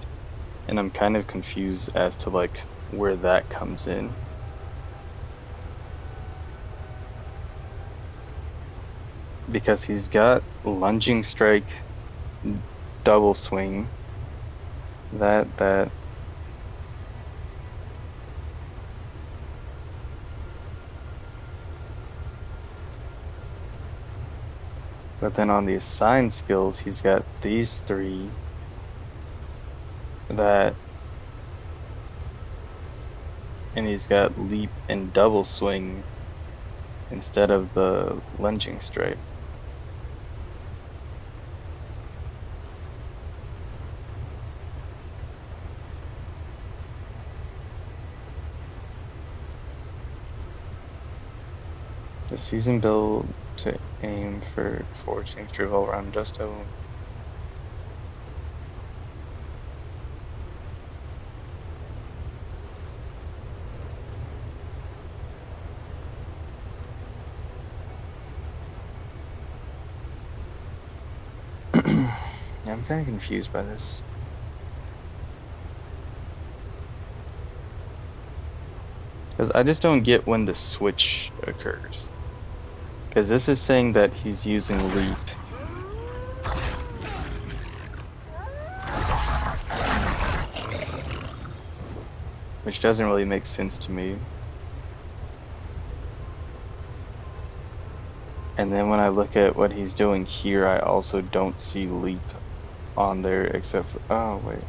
and I'm kind of confused as to, like, where that comes in. Because he's got Lunging Strike, double swing. That. But then on the assigned skills, he's got these three that, and he's got leap and double swing instead of the lunging strike. The season build to aim for 4 seems to revolve around Justo. I'm kind of confused by this. Because I just don't get when the switch occurs. Because this is saying that he's using leap. Which doesn't really make sense to me. And then when I look at what he's doing here, I also don't see leap on there except for, oh wait.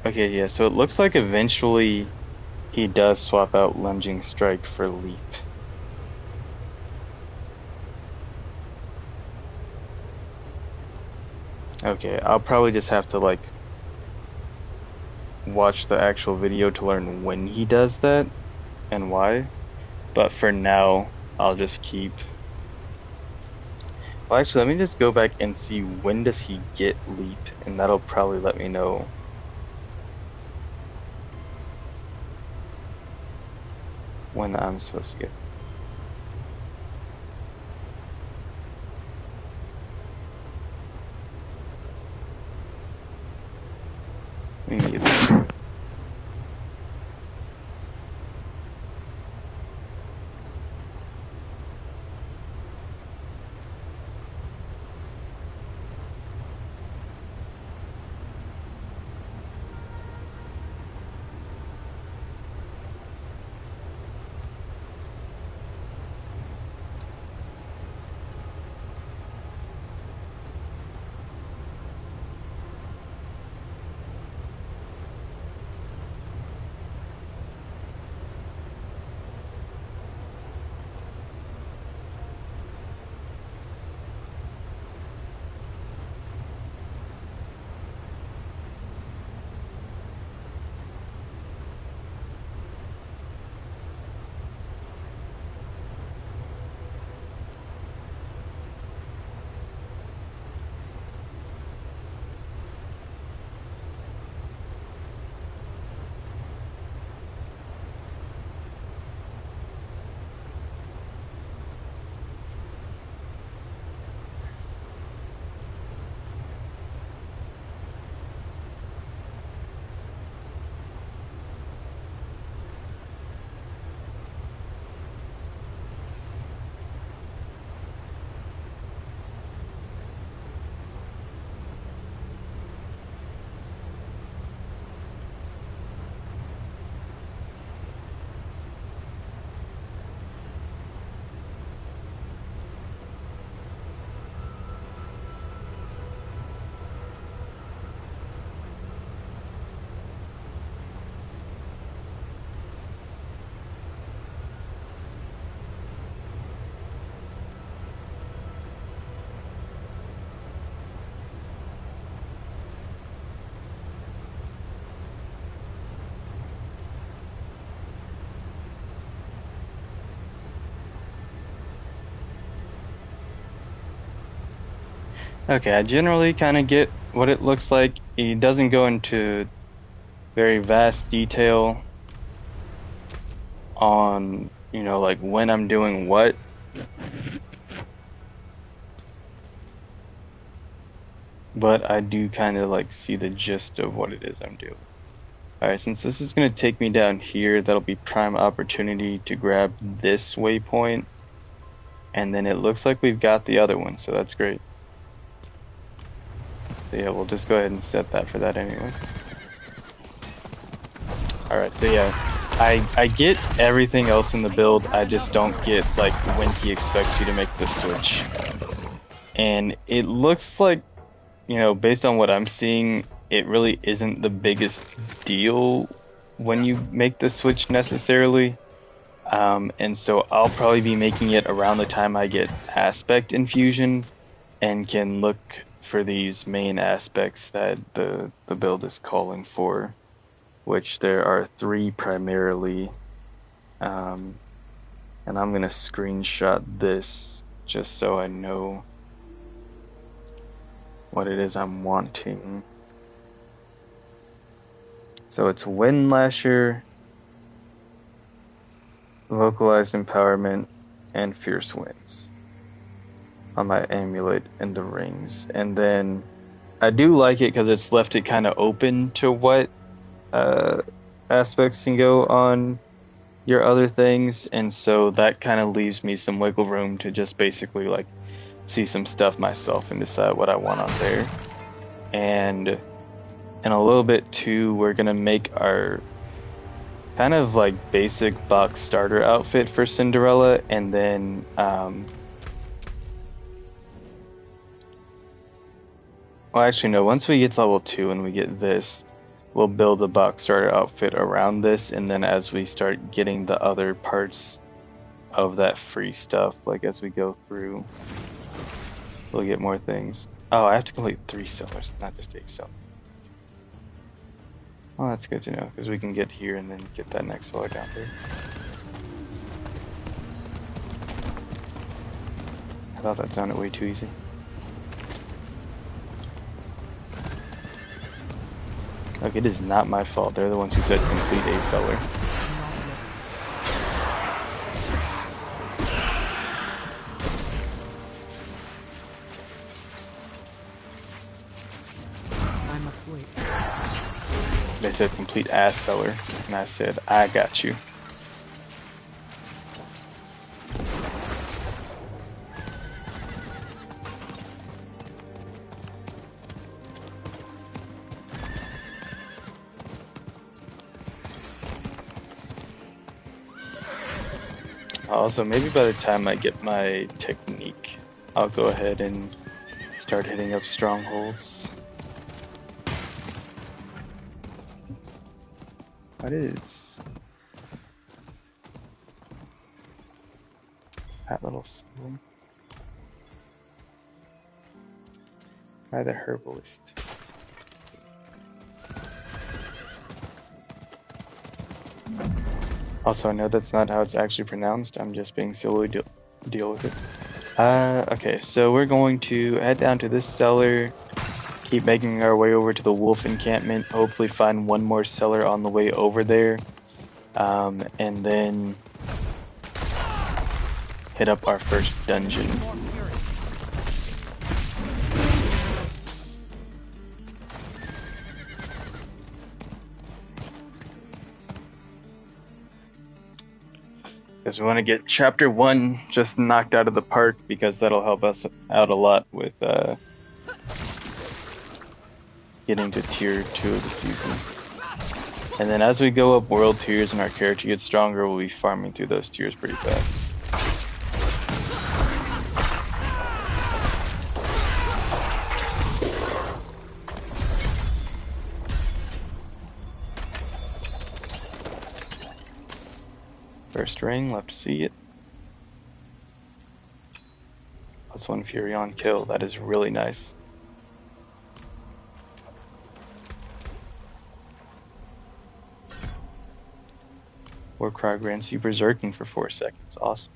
Okay, yeah, so it looks like eventually he does swap out lunging strike for leap. Okay, I'll probably just have to like watch the actual video to learn when he does that and why. But for now, I'll just keep. Well, actually, let me just go back and see when does he get leap, and that'll probably let me know when I'm supposed to get. Let me get this. Okay, I generally kind of get what it looks like. He doesn't go into very vast detail on, like when I'm doing what. But I do kind of like see the gist of what it is I'm doing. Alright, since this is going to take me down here, that'll be prime opportunity to grab this waypoint And then it looks like we've got the other one, so that's great. So yeah, we'll just go ahead and set that for that anyway. Alright, so yeah, I get everything else in the build, I just don't get like when he expects you to make the switch. And it looks like, you know, based on what I'm seeing, it really isn't the biggest deal when you make the switch necessarily. And so I'll probably be making it around the time I get aspect infusion and can look for these main aspects that the build is calling for, which there are 3 primarily. And I'm gonna screenshot this just so I know what it is I'm wanting. So it's Wind Lasher, Localized Empowerment, and Fierce Winds on my amulet and the rings. And then I do like it because it's left it kind of open to what aspects can go on your other things, and so that kind of leaves me some wiggle room to just basically like see some stuff myself and decide what I want on there. And in a little bit too, we're gonna make our kind of like basic box starter outfit for Cinderella, and then well, actually no, once we get to level 2 and we get this, we'll build a box starter outfit around this, and then as we start getting the other parts of that free stuff, like as we go through, we'll get more things. Oh, I have to complete 3 sellers, not just 8 sellers. Well, that's good to know, because we can get here and then get that next seller down there. I thought that sounded way too easy. Look, it is not my fault. They're the ones who said complete a seller. I must wait. They said complete ass seller, and I said, I got you. Also, maybe by the time I get my technique, I'll go ahead and start hitting up strongholds. What is that little symbol? By the herbalist. Also, I know that's not how it's actually pronounced. I'm just being silly to deal with it. Okay, so we're going to head down to this cellar, keep making our way over to the wolf encampment, hopefully find one more cellar on the way over there, and then hit up our first dungeon. Because we want to get chapter 1 just knocked out of the park, because that'll help us out a lot with getting to tier 2 of the season. And then as we go up world tiers and our character gets stronger, we'll be farming through those tiers pretty fast. First ring, love to see it. +1 Fury on kill, that is really nice. Warcry grants you berserking for 4 seconds, awesome.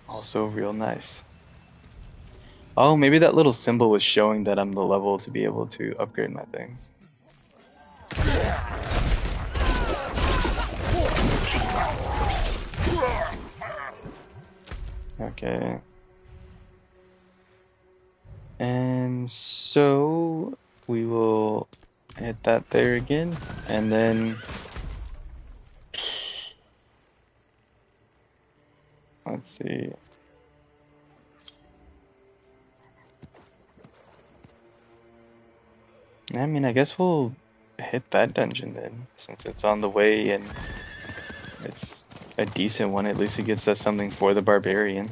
Also real nice. Oh, maybe that little symbol was showing that I'm the level to be able to upgrade my things. Okay. And so we will hit that there again, and then Let's see. I mean, I guess we'll hit that dungeon then, since it's on the way and it's a decent one. At least it gets us something for the barbarian.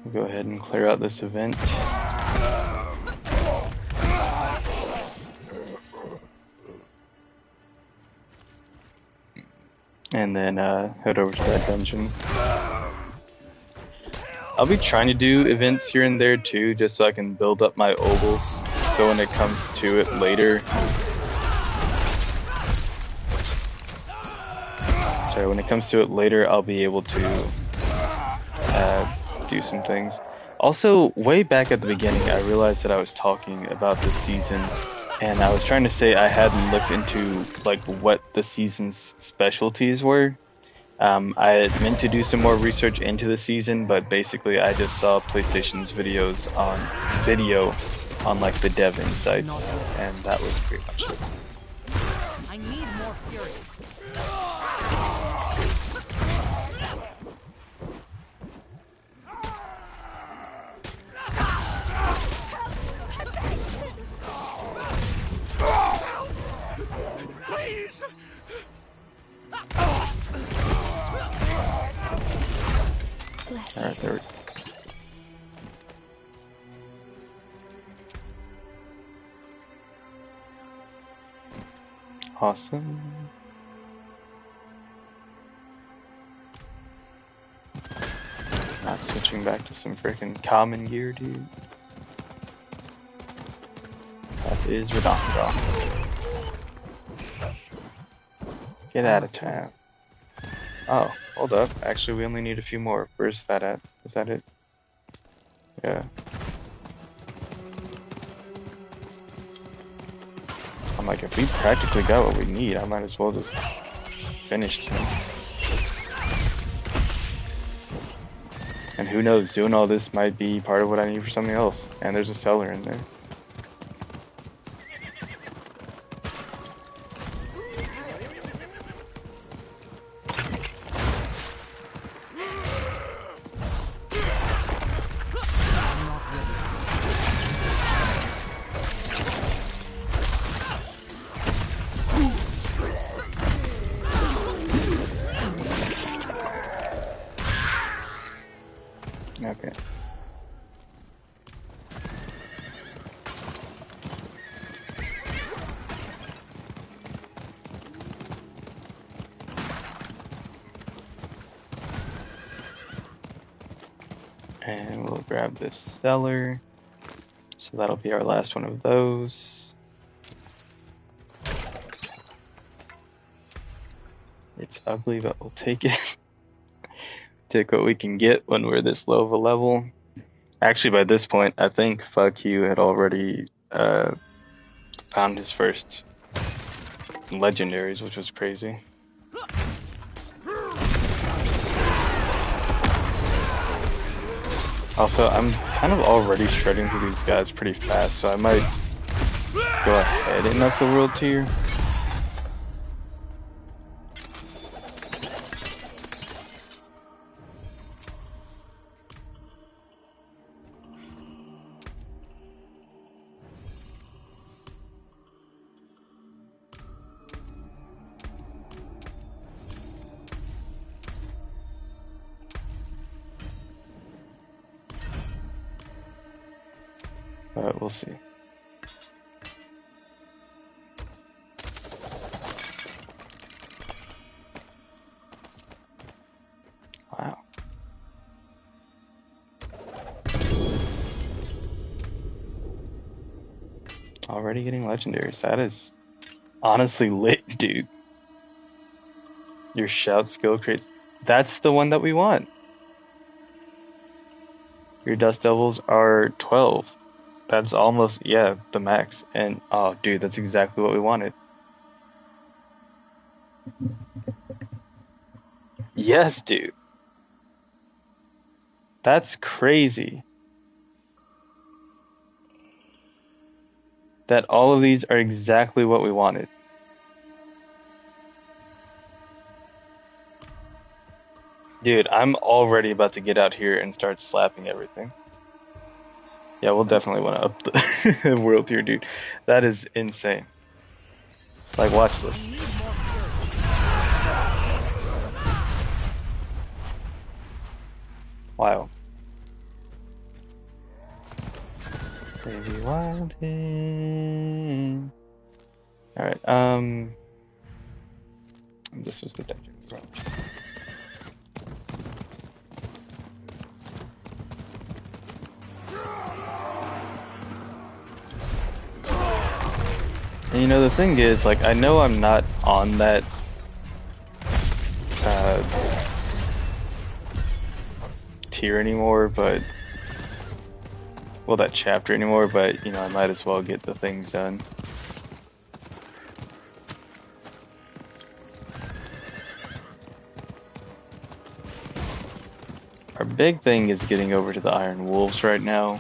We'll go ahead and clear out this event. And then head over to that dungeon. I'll be trying to do events here and there too, just so I can build up my ovals, so when it comes to it later. Sorry, when it comes to it later, I'll be able to do some things. Also, way back at the beginning, I realized that I was talking about this season, and I was trying to say I hadn't looked into like what the season's specialties were. I had meant to do some more research into the season, but basically I just saw PlayStation's videos on like the dev insights, and that was pretty much it. I need more fury. Please! Alright, there we go. Awesome. Not switching back to some freaking common gear, dude. That is Redondo. Get out of town. Oh, hold up. Actually, we only need a few more. Where's that at? Is that it? Yeah. I'm like, if we practically got what we need, I might as well just finish him. And who knows, doing all this might be part of what I need for something else. And there's a cellar in there. Okay. And we'll grab this cellar. So that'll be our last one of those. It's ugly, but we'll take it. Take what we can get when we're this low of a level. Actually, by this point, I think Fuck You had already found his first legendaries, which was crazy. Also, I'm kind of already shredding through these guys pretty fast, so I might go ahead and up the world tier. But we'll see. Wow. Already getting legendaries. That is honestly lit, dude. Your shout skill creates. That's the one that we want. Your dust devils are 12. That's almost, yeah, the max. And, oh, dude, that's exactly what we wanted. Yes, dude. That's crazy. That all of these are exactly what we wanted. Dude, I'm already about to get out here and start slapping everything. Yeah, we'll definitely want to up the world tier, dude. That is insane. Like, watch I this. need more fury. Wild. Baby wildin'. Alright, this was the dungeon. And you know, the thing is, like, I know I'm not on that tier anymore, but, well, that chapter anymore, but, you know, I might as well get the things done. Our big thing is getting over to the Iron Wolves right now,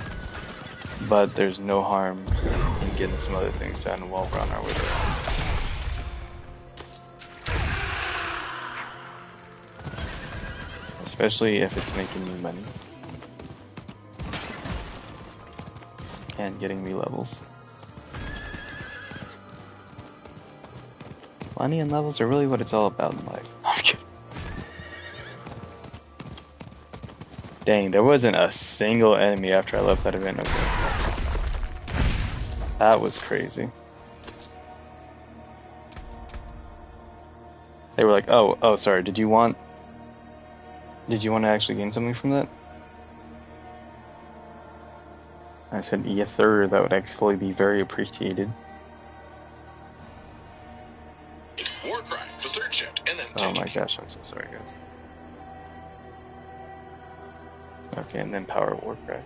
but there's no harm in getting some other things done while we're on our way there. Especially if it's making me money. And getting me levels. Money and levels are really what it's all about in life. I'm kidding. Dang, there wasn't a single enemy after I left that event. Okay. That was crazy. They were like, oh, sorry, did you want to actually gain something from that? I said, yes sir, that would actually be very appreciated. Warcry, the third shift, and then Oh my gosh, I'm so sorry guys. Okay, and then power Warcry.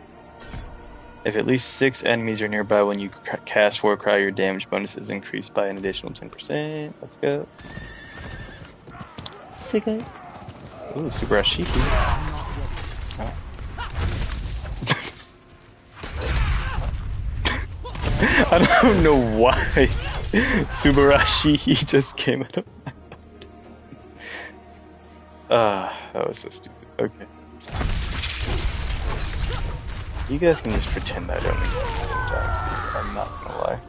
If at least 6 enemies are nearby when you cast Warcry, your damage bonus is increased by an additional 10%. Let's go. Sick. Ooh, Super Ashiki. Oh. I don't know why Subarashi just came out of my mouth. That was so stupid. Okay. You guys can just pretend I don't exist sometimes. I'm not gonna lie.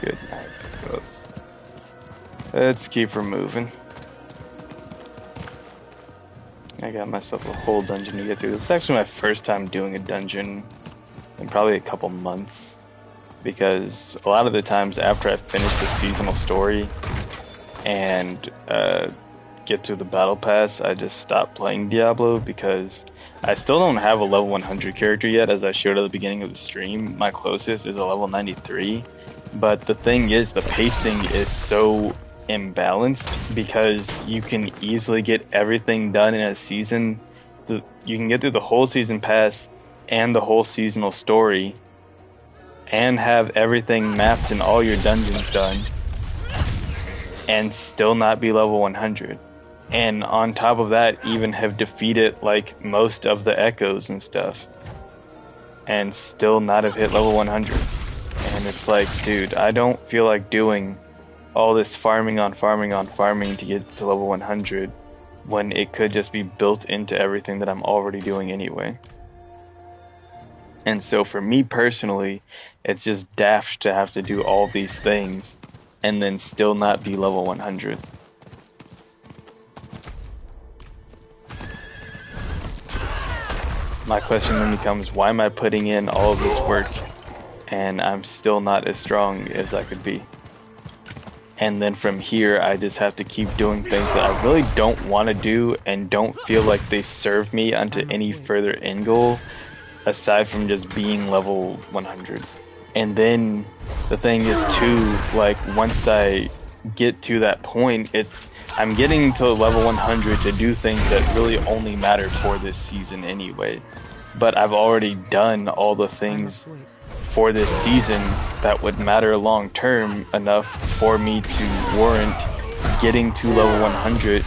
Good night, folks. Let's keep her moving. I got myself a whole dungeon to get through. This is actually my first time doing a dungeon in probably a couple months. Because a lot of the times after I finish the seasonal story and get through the battle pass, I just stop playing Diablo because I still don't have a level 100 character yet. As I showed at the beginning of the stream, my closest is a level 93. But the thing is, the pacing is so imbalanced because you can easily get everything done in a season. You can get through the whole season pass and the whole seasonal story and have everything mapped and all your dungeons done and still not be level 100. And on top of that, even have defeated like most of the echoes and stuff and still not have hit level 100. And it's like, dude, I don't feel like doing all this farming to get to level 100 when it could just be built into everything that I'm already doing anyway. And so for me personally, it's just daft to have to do all these things and then still not be level 100. My question then becomes, why am I putting in all of this work and I'm still not as strong as I could be? And then from here, I just have to keep doing things that I really don't want to do and don't feel like they serve me onto any further end goal aside from just being level 100. And then the thing is too, like once I get to that point, I'm getting to level 100 to do things that really only matter for this season anyway. But I've already done all the things for this season that would matter long term enough for me to warrant getting to level 100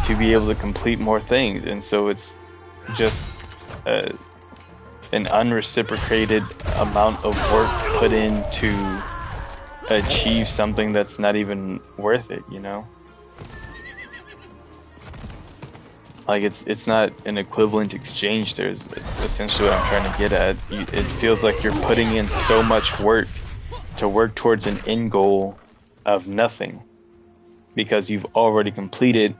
to be able to complete more things. And so it's just an unreciprocated amount of work put in to achieve something that's not even worth it, you know? Like it's not an equivalent exchange. There's essentially what I'm trying to get at. It feels like you're putting in so much work to work towards an end goal of nothing because you've already completed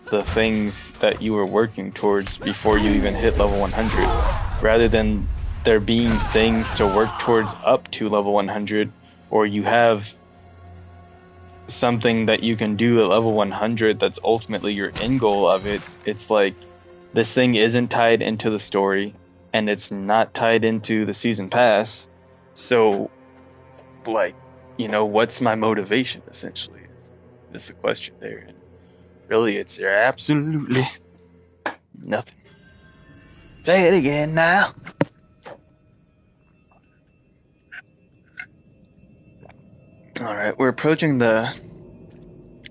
the things that you were working towards before you even hit level 100, rather than there being things to work towards up to level 100, or you have something that you can do at level 100 that's ultimately your end goal of it. It's like this thing isn't tied into the story and it's not tied into the season pass, so like, you know, what's my motivation essentially is the question there. And really it's absolutely nothing. Say it again now. Alright, we're approaching the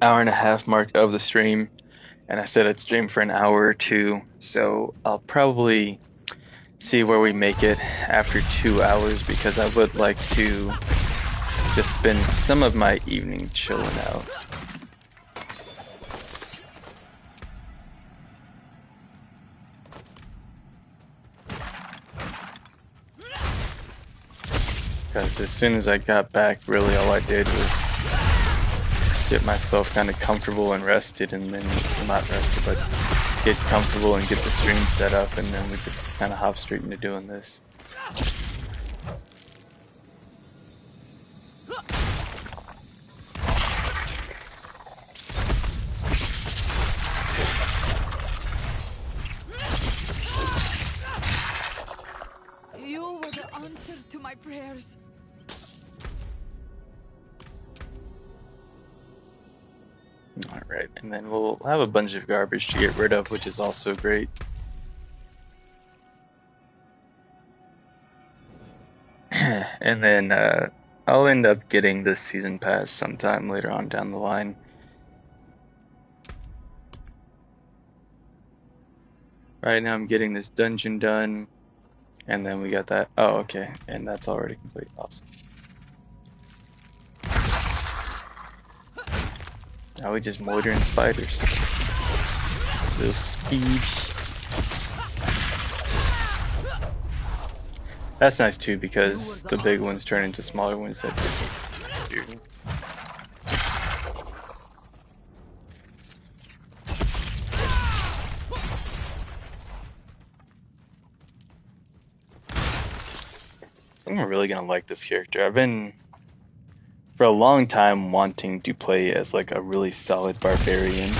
hour and a half mark of the stream, and I said I'd stream for an hour or two, so I'll probably see where we make it after 2 hours, because I would like to just spend some of my evening chilling out. Because as soon as I got back, really all I did was get myself kind of comfortable and rested, and then, not rested, but get comfortable and get the stream set up, and then we just kind of hop straight into doing this. You were the answer to my prayers. Alright, and then we'll have a bunch of garbage to get rid of, which is also great. And then I'll end up getting this season pass sometime later on down the line. Right now I'm getting this dungeon done, and then we got that. Oh, okay, and that's already complete. Awesome. Now we just moitoring spiders. Little speed. That's nice too, because the big ones turn into smaller ones that different experience. I think I'm really gonna like this character. I've been for a long time wanting to play as like a really solid barbarian,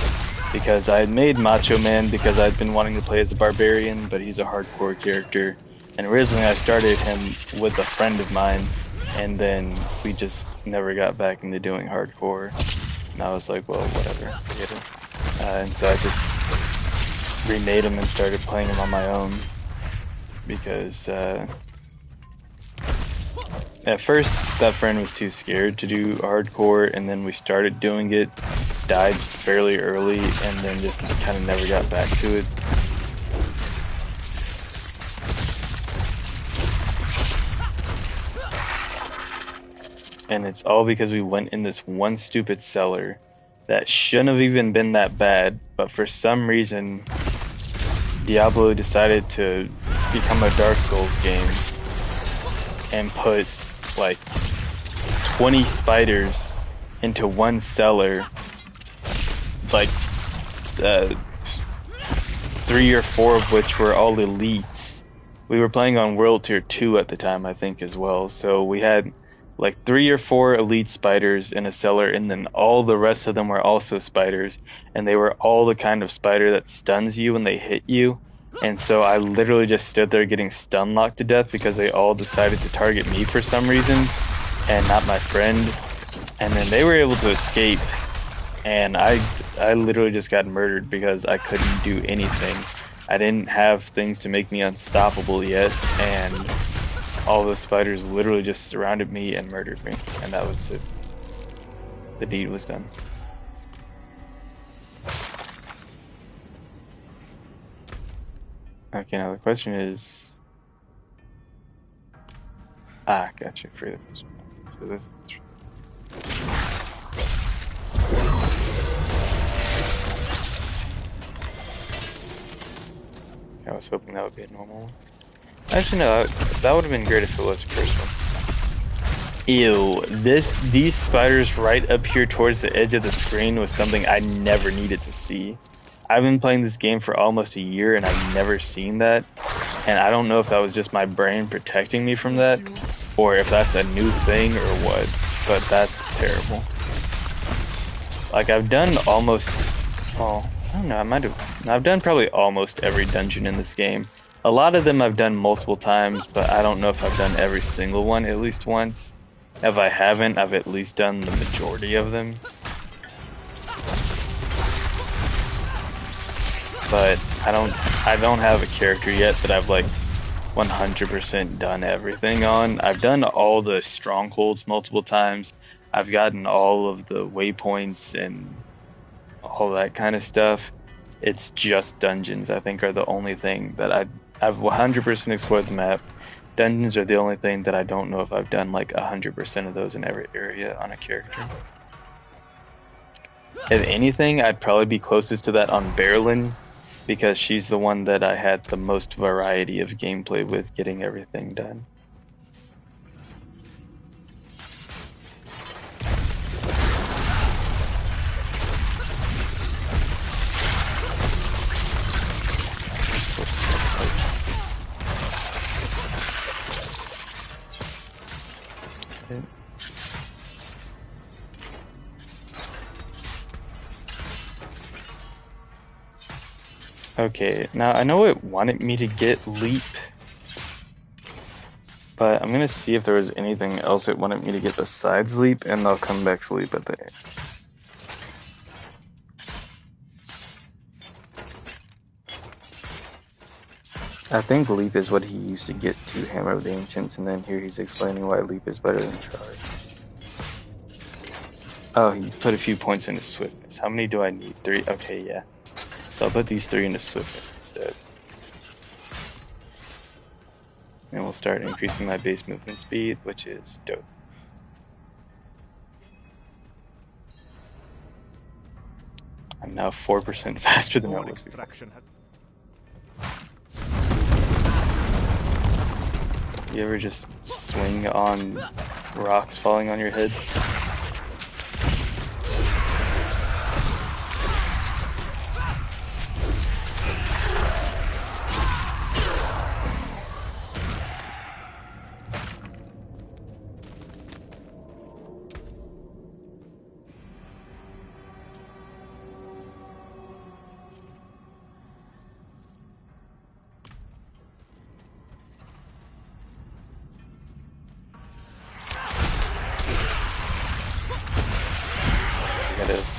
because I had made Macho Man because I'd been wanting to play as a barbarian, but he's a hardcore character. And originally I started him with a friend of mine, and then we just never got back into doing hardcore. And I was like, well, whatever, forget it. And so I just remade him and started playing him on my own, because at first that friend was too scared to do hardcore, and then we started doing it, died fairly early, and then just kind of never got back to it. And it's all because we went in this one stupid cellar that shouldn't have even been that bad, but for some reason Diablo decided to become a Dark Souls game and put like 20 spiders into one cellar, like 3 or 4 of which were all elites. We were playing on World Tier 2 at the time, I think, as well, so we had like 3 or 4 elite spiders in a cellar, and then all the rest of them were also spiders, and they were all the kind of spider that stuns you when they hit you. And so I literally just stood there getting stun locked to death because they all decided to target me for some reason and not my friend. And then they were able to escape, and I literally just got murdered because I couldn't do anything. I didn't have things to make me unstoppable yet, and all the spiders literally just surrounded me and murdered me, and that was it. The deed was done. Okay, now the question is... gotcha, free the first one. So this is... I was hoping that would be a normal one. Actually, no, that would have been great if it was the first one. Ew, these spiders right up here towards the edge of the screen was something I never needed to see. I've been playing this game for almost a year and I've never seen that. And I don't know if that was just my brain protecting me from that, or if that's a new thing or what, but that's terrible. Like, I've done almost, well, I don't know, I've done probably almost every dungeon in this game. A lot of them I've done multiple times, but I don't know if I've done every single one at least once. If I haven't, I've at least done the majority of them. But I don't have a character yet that I've like 100% done everything on. I've done all the strongholds multiple times. I've gotten all of the waypoints and all that kind of stuff. It's just dungeons, I think, are the only thing that I've 100% explored the map. Dungeons are the only thing that I don't know if I've done like 100% of those in every area on a character. If anything, I'd probably be closest to that on Berlin, because she's the one that I had the most variety of gameplay with getting everything done. Okay, now I know it wanted me to get leap, but I'm gonna see if there was anything else it wanted me to get besides leap, and I'll come back to leap at the end. I think leap is what he used to get to Hammer of the Ancients, and then here he's explaining why leap is better than charge. Oh, he put a few points into swiftness. How many do I need? 3? Okay, yeah. So I'll put these 3 into swiftness instead. And we'll start increasing my base movement speed, which is dope. I'm now 4% faster than I was before. You ever just swing on rocks falling on your head?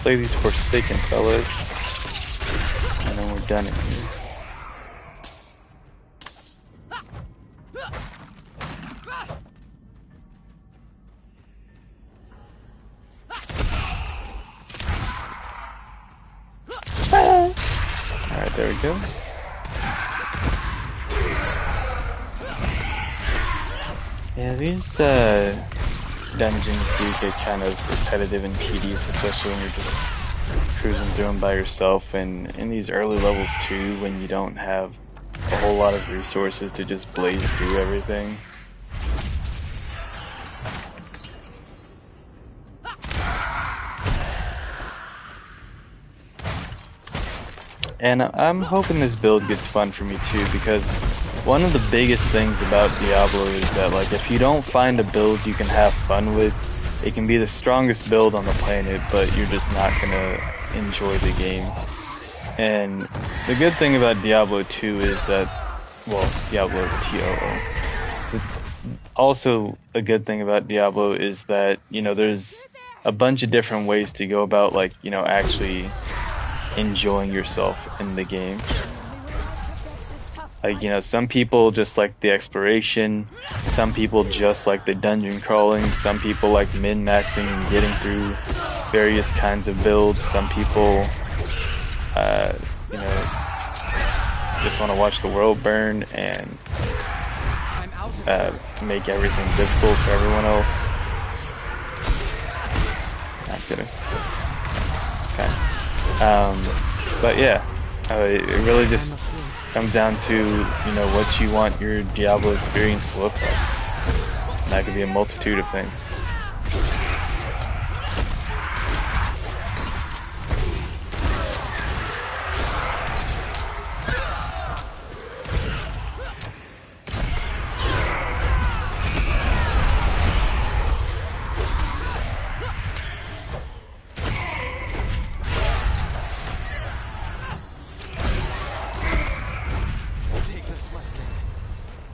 Slay these Forsaken fellas, and then we're done in here. Alright, there we go. Yeah, these dungeons do get kind of repetitive and tedious, especially when you're just cruising through them by yourself, and in these early levels too, when you don't have a whole lot of resources to just blaze through everything. And I'm hoping this build gets fun for me too, because one of the biggest things about Diablo is that, like, if you don't find a build you can have fun with, it can be the strongest build on the planet, but you're just not gonna enjoy the game. And the good thing about Diablo 2 is that, well, Diablo TOO. Also, a good thing about Diablo is that, you know, there's a bunch of different ways to go about, like, you know, actually enjoying yourself in the game. Like, you know, some people just like the exploration, some people just like the dungeon crawling, some people like min-maxing and getting through various kinds of builds, some people, you know, just want to watch the world burn and make everything difficult for everyone else. Not kidding. Okay. But yeah, it really just comes down to, you know, what you want your Diablo experience to look like. And that could be a multitude of things.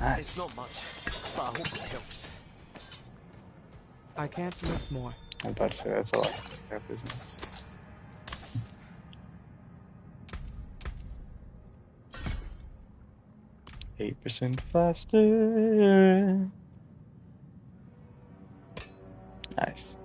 Nice. It's not much, but I hope it helps. I can't lift more. I'm about to say that's all I have, isn't it? 8% faster. Nice.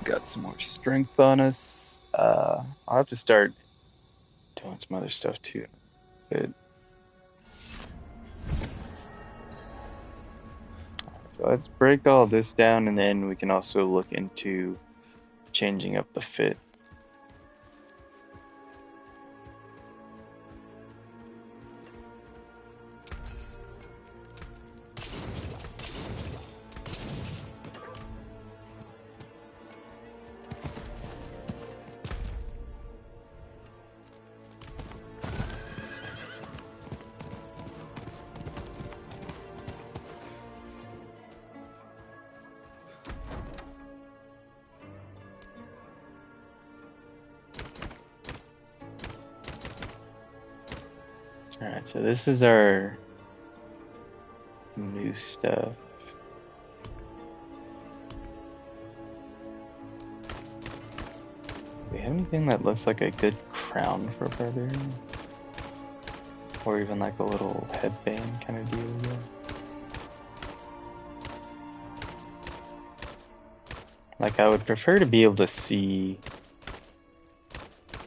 Got some more strength on us. I'll have to start doing some other stuff too. But so let's break all this down, and then we can also look into changing up the fit. Alright, so this is our new stuff. Do we have anything that looks like a good crown for Barbarian? Or even like a little headband kind of deal? Yeah. Like, I would prefer to be able to see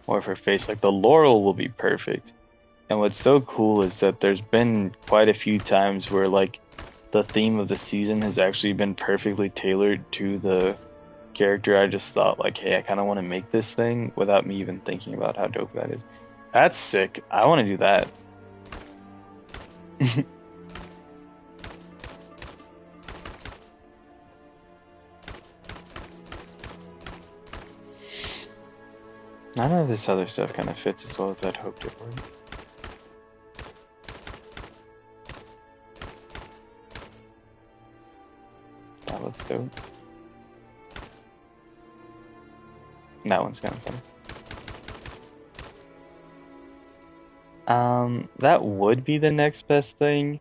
more of her face. Like, the laurel will be perfect. And what's so cool is that there's been quite a few times where, like, the theme of the season has actually been perfectly tailored to the character. I just thought, like, hey, I kind of want to make this thing without me even thinking about how dope that is. That's sick. I want to do that. None of this other stuff kind of fits as well as I'd hoped it would. That looks dope. That one's kind of fun. That would be the next best thing,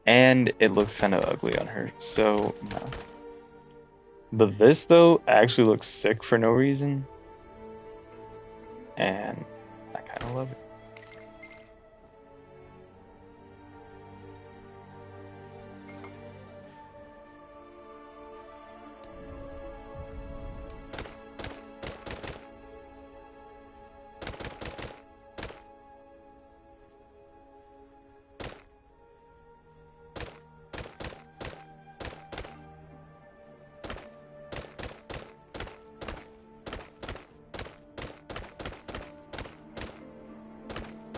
and it looks kind of ugly on her, so no. But this, though, actually looks sick for no reason, and I kind of love it.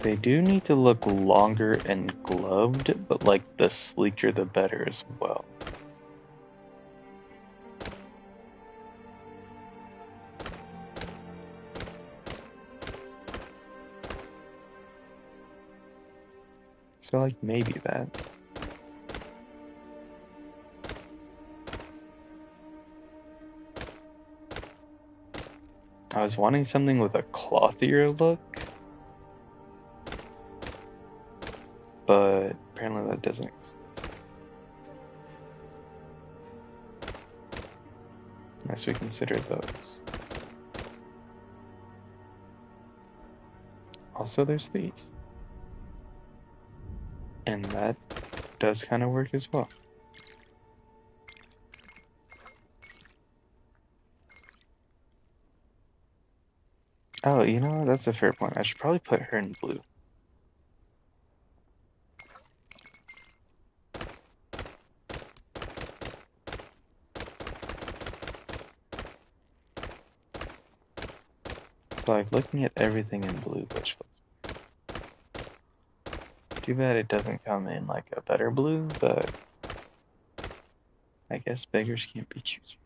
They do need to look longer and gloved, but like the sleeker the better as well. So like maybe that. I was wanting something with a clothier look. but apparently that doesn't exist. Unless we consider those. Also, there's these. And that does kind of work as well. Oh, you know, that's a fair point. I should probably put her in blue. So, like, looking at everything in blue, which looks too bad it doesn't come in like a better blue, but I guess beggars can't be choosers.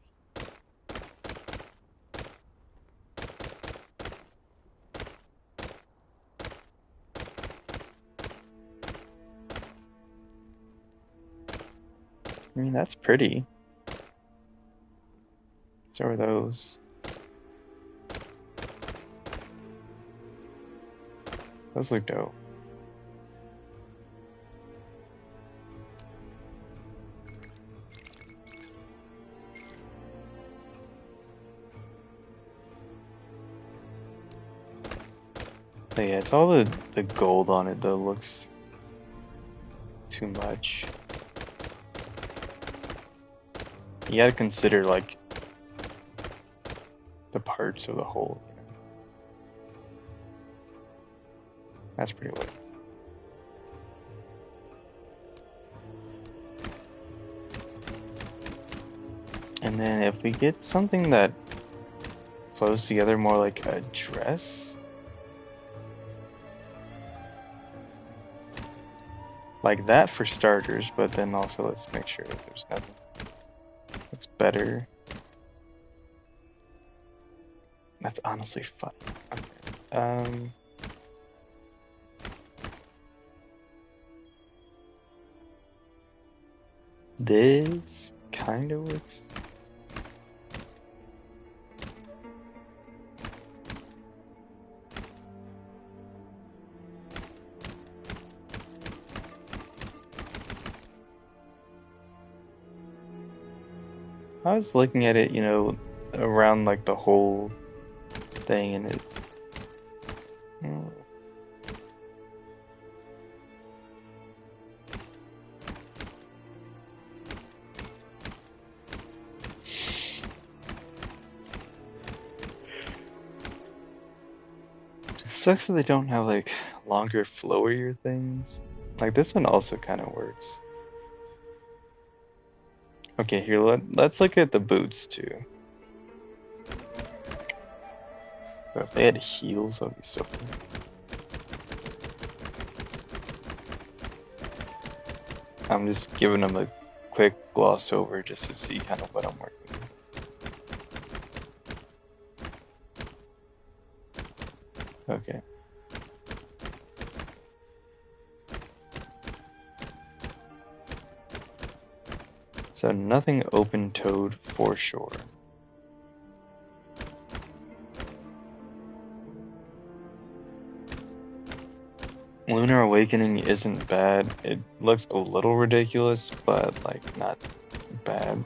I mean, that's pretty. So are those. Those look dope. But yeah, it's all the gold on it that looks too much. You gotta consider, like, the parts of the whole, you know? That's pretty lit. And then if we get something that flows together more like a dress, like that for starters, but then also let's make sure that there's nothing that's better. That's honestly fun. Okay. This kind of works. I was looking at it, you know, around like the whole thing, and it. mm, Sucks that they don't have like longer, flowier things. Like this one also kind of works. Okay, here let's look at the boots too. But if they had heels, that'd be so cool. I'm just giving them a quick gloss over just to see kind of what I'm working with. Okay. So nothing open-toed for sure. Lunar Awakening isn't bad. It looks a little ridiculous, but like not bad.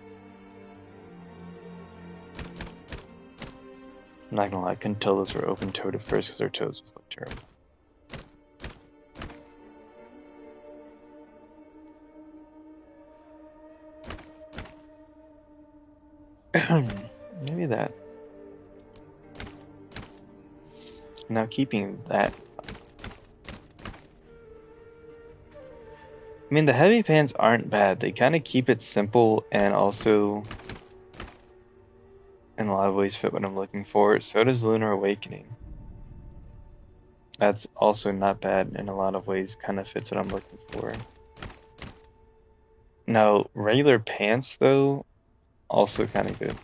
I'm not gonna lie, I couldn't tell those were open-toed at first because their toes just look terrible. Maybe that. Now keeping that. I mean, the heavy pants aren't bad. They kind of keep it simple and also, in a lot of ways, fit what I'm looking for. So does Lunar Awakening. That's also not bad in a lot of ways, kind of fits what I'm looking for. Now, regular pants, though, also kind of good.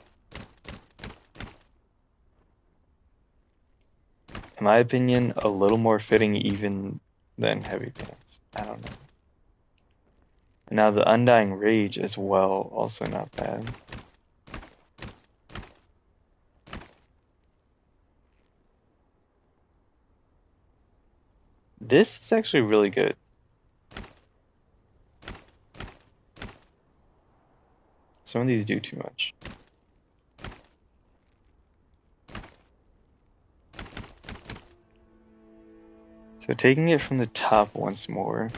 In my opinion, a little more fitting even than heavy pants. I don't know. Now, the Undying Rage as well, also not bad. This is actually really good. Some of these do too much. So taking it from the top once more.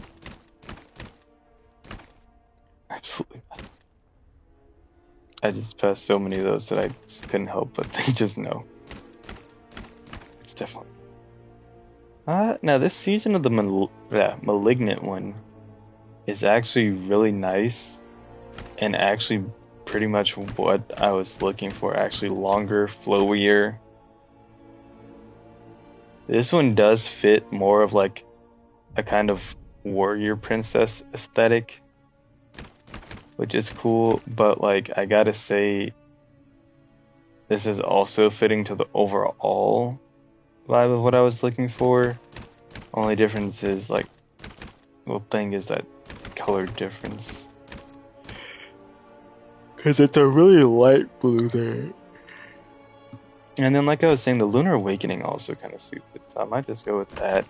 Absolutely not. I just passed so many of those that I just couldn't help but think just no. It's definitely. Now this season of the Malignant one is actually really nice and actually pretty much what I was looking for. Actually longer, flowier. This one does fit more of like a kind of warrior princess aesthetic, which is cool, but like I gotta say this is also fitting to the overall vibe of what I was looking for. Only difference is like, well, thing is that color difference. Because it's a really light blue there. And then like I was saying, the Lunar Awakening also kind of suits it, so I might just go with that.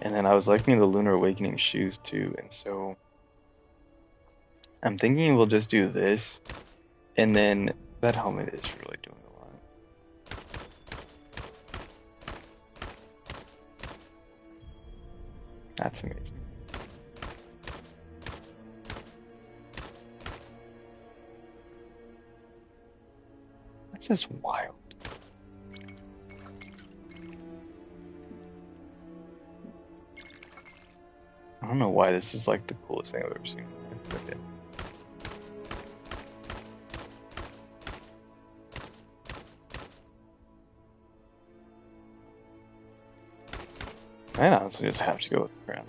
And then I was liking the Lunar Awakening shoes too, and so I'm thinking we'll just do this, and then that helmet is really doing a lot. That's amazing. That's just wild. I don't know why this is like the coolest thing I've ever seen. Okay. I honestly just have to go with the crown.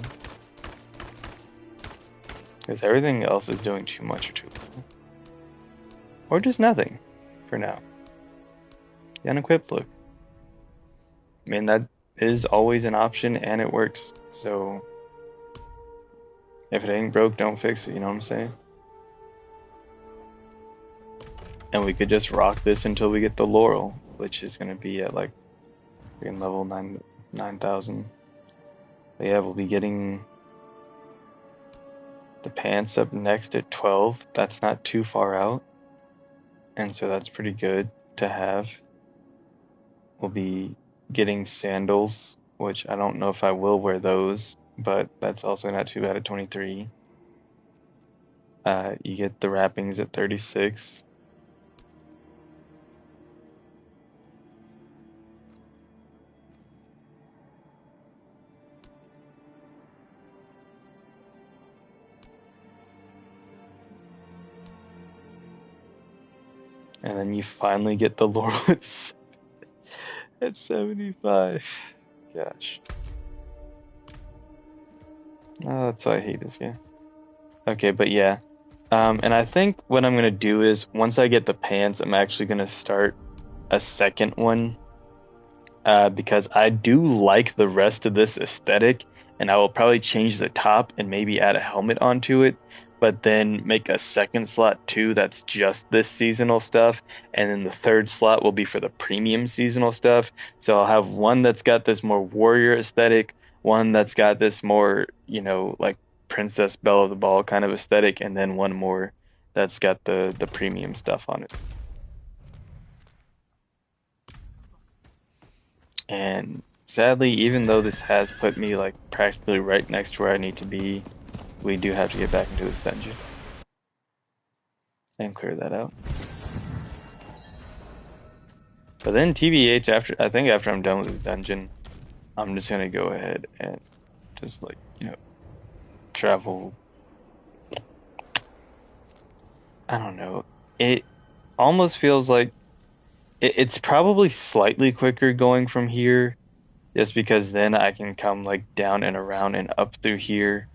Because everything else is doing too much or too little. Or just nothing, for now. The unequipped look. I mean, that is always an option and it works, so if it ain't broke, don't fix it, you know what I'm saying? And we could just rock this until we get the Laurel, which is going to be at like level 9,000. But yeah, we'll be getting the pants up next at 12. That's not too far out. And so that's pretty good to have. We'll be getting sandals, which I don't know if I will wear those, but that's also not too bad at 23. You get the wrappings at 36. And then you finally get the Laurel at 75. Gosh. Oh, that's why I hate this game. Okay, but yeah. And I think what I'm going to do is, once I get the pants, I'm actually going to start a second one. Because I do like the rest of this aesthetic, and I will probably change the top and maybe add a helmet onto it, but then make a second slot too that's just this seasonal stuff, and then the third slot will be for the premium seasonal stuff. So I'll have one that's got this more warrior aesthetic, one that's got this more, you know, like Princess Belle of the Ball kind of aesthetic, and then one more that's got the premium stuff on it. And sadly, even though this has put me like practically right next to where I need to be, we do have to get back into this dungeon and clear that out. But then TBH, I think after I'm done with this dungeon, I'm just gonna go ahead and just like, you know, travel. I don't know. It almost feels like it's probably slightly quicker going from here, just because then I can come like down and around and up through here.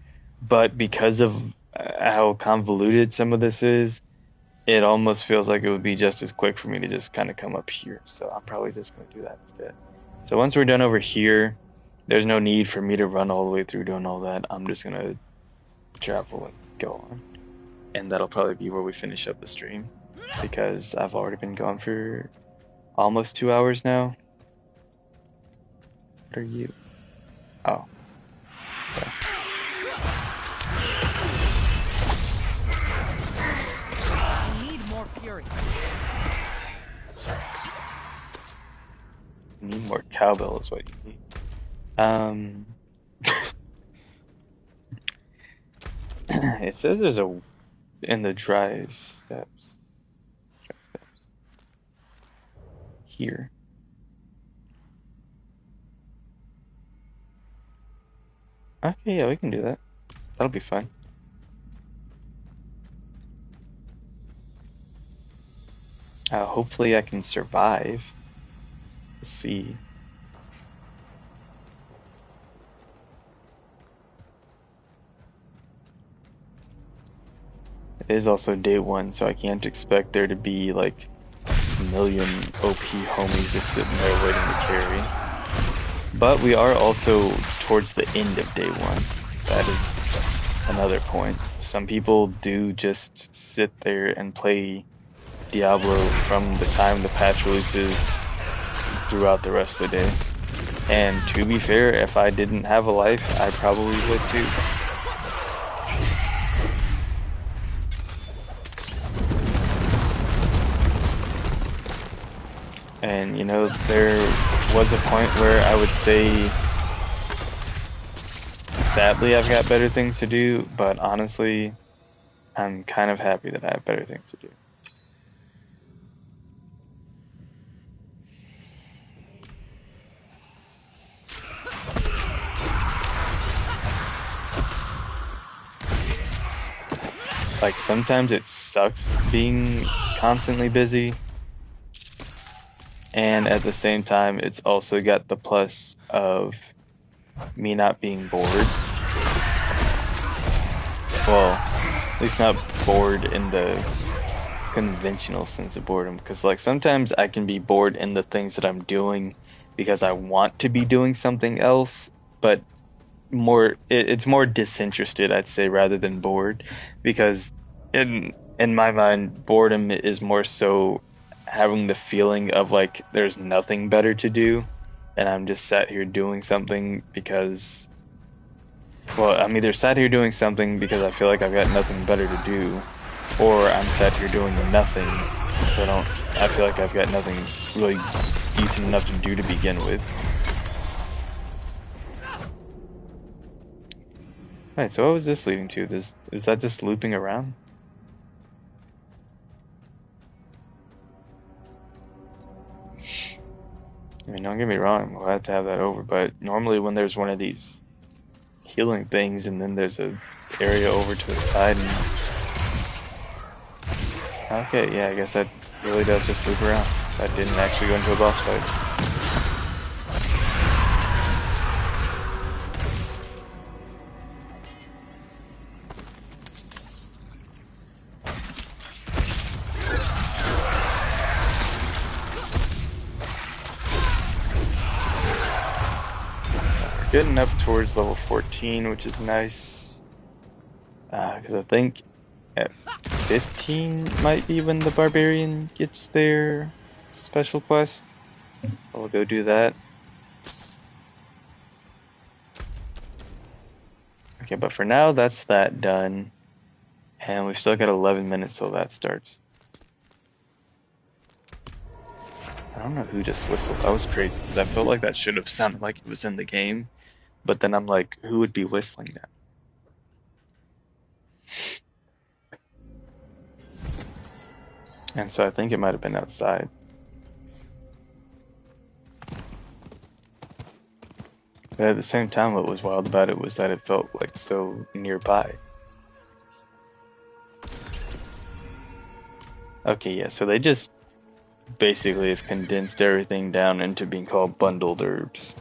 But because of how convoluted some of this is, it almost feels like it would be just as quick for me to just kind of come up here. So I'm probably just going to do that instead. So once we're done over here, there's no need for me to run all the way through doing all that. I'm just going to travel and go on. And that'll probably be where we finish up the stream, because I've already been gone for almost 2 hours now. What are you? Oh. Okay. I need more fury. You need more cowbell is what you need. It says there's a in the dry steps. Dry steps. Here. Okay, yeah, we can do that. That'll be fun. Hopefully I can survive. Let's see. It is also day one, so I can't expect there to be like a million OP homies just sitting there waiting to carry. But we are also towards the end of day one. That is another point. Some people do just sit there and play Diablo from the time the patch releases throughout the rest of the day. And to be fair, if I didn't have a life, I probably would too. And you know, there was a point where I would say, sadly, I've got better things to do, but honestly, I'm kind of happy that I have better things to do. Like, sometimes it sucks being constantly busy, and at the same time, it's also got the plus of me not being bored. Well, at least not bored in the conventional sense of boredom, because like sometimes I can be bored in the things that I'm doing because I want to be doing something else, but it's more disinterested, I'd say, rather than bored, because in my mind, boredom is more so having the feeling of like there's nothing better to do, and I'm just sat here doing something because, well, I'm either sat here doing something because I feel like I've got nothing better to do, or I'm sat here doing nothing, so I feel like I've got nothing really decent enough to do to begin with. Alright, so what was this leading to? Is that just looping around? I mean, don't get me wrong, I'm glad to have that over, but normally when there's one of these healing things and then there's a area over to the side and... Okay, yeah, I guess that really does just loop around. That didn't actually go into a boss fight. Getting up towards level 14, which is nice. Because I think at 15 might be when the barbarian gets their special quest. I'll go do that. Okay, but for now, that's that done. And we've still got 11 minutes till that starts. I don't know who just whistled. That was crazy, because I felt like that should have sounded like it was in the game. But then I'm like, who would be whistling that? And so I think it might have been outside. But at the same time, what was wild about it was that it felt like so nearby. Okay, yeah, so they just basically have condensed everything down into being called bundled herbs.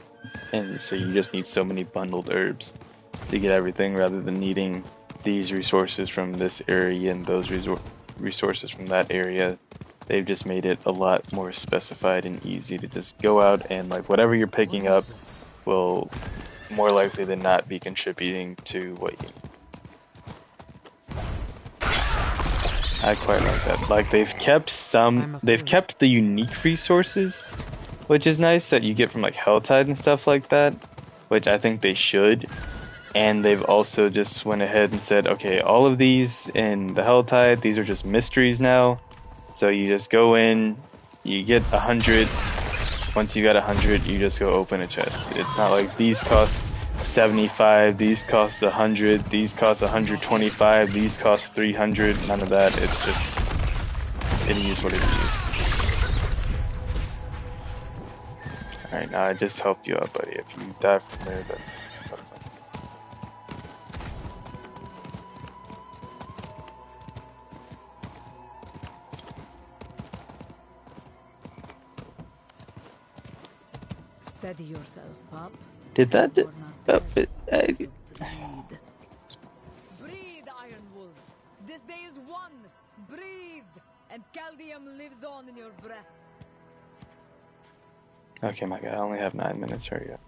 And so you just need so many bundled herbs to get everything, rather than needing these resources from this area and those resources from that area. They've just made it a lot more specified and easy to just go out and like whatever you're picking up will more likely than not be contributing to what you need. I quite like that. Like they've kept the unique resources, which is nice, that you get from like Helltide and stuff like that, which I think they should. And they've also just went ahead and said, okay, all of these in the Helltide, these are just mysteries now. So you just go in, you get 100. Once you got 100, you just go open a chest. It's not like these cost 75, these cost 100, these cost 125, these cost 300. None of that. It's just it is what it is. Alright, now I just helped you out, buddy. If you die from there, that's on you. Steady yourself, pup. Did that? You're not dead. Breathe. Breathe, Iron Wolves. This day is won. Breathe, and Caldium lives on in your breath. Okay, my guy, I only have 9 minutes. Hurry up.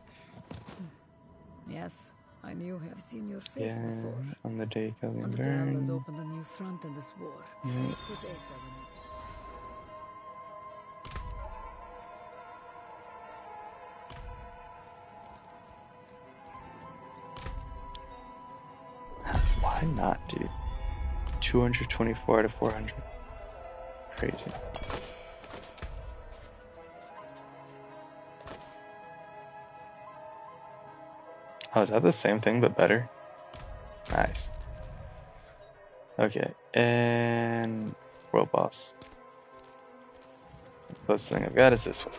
Yes, I knew I've seen your face Yeah, before. on the day Kelly And the Diablo has opened a new front in this war. Yeah. Put Asa in it. Why not, dude? 224 out of 400. Crazy. Oh, is that the same thing but better? Nice. Okay, and world boss. The closest thing I've got is this one.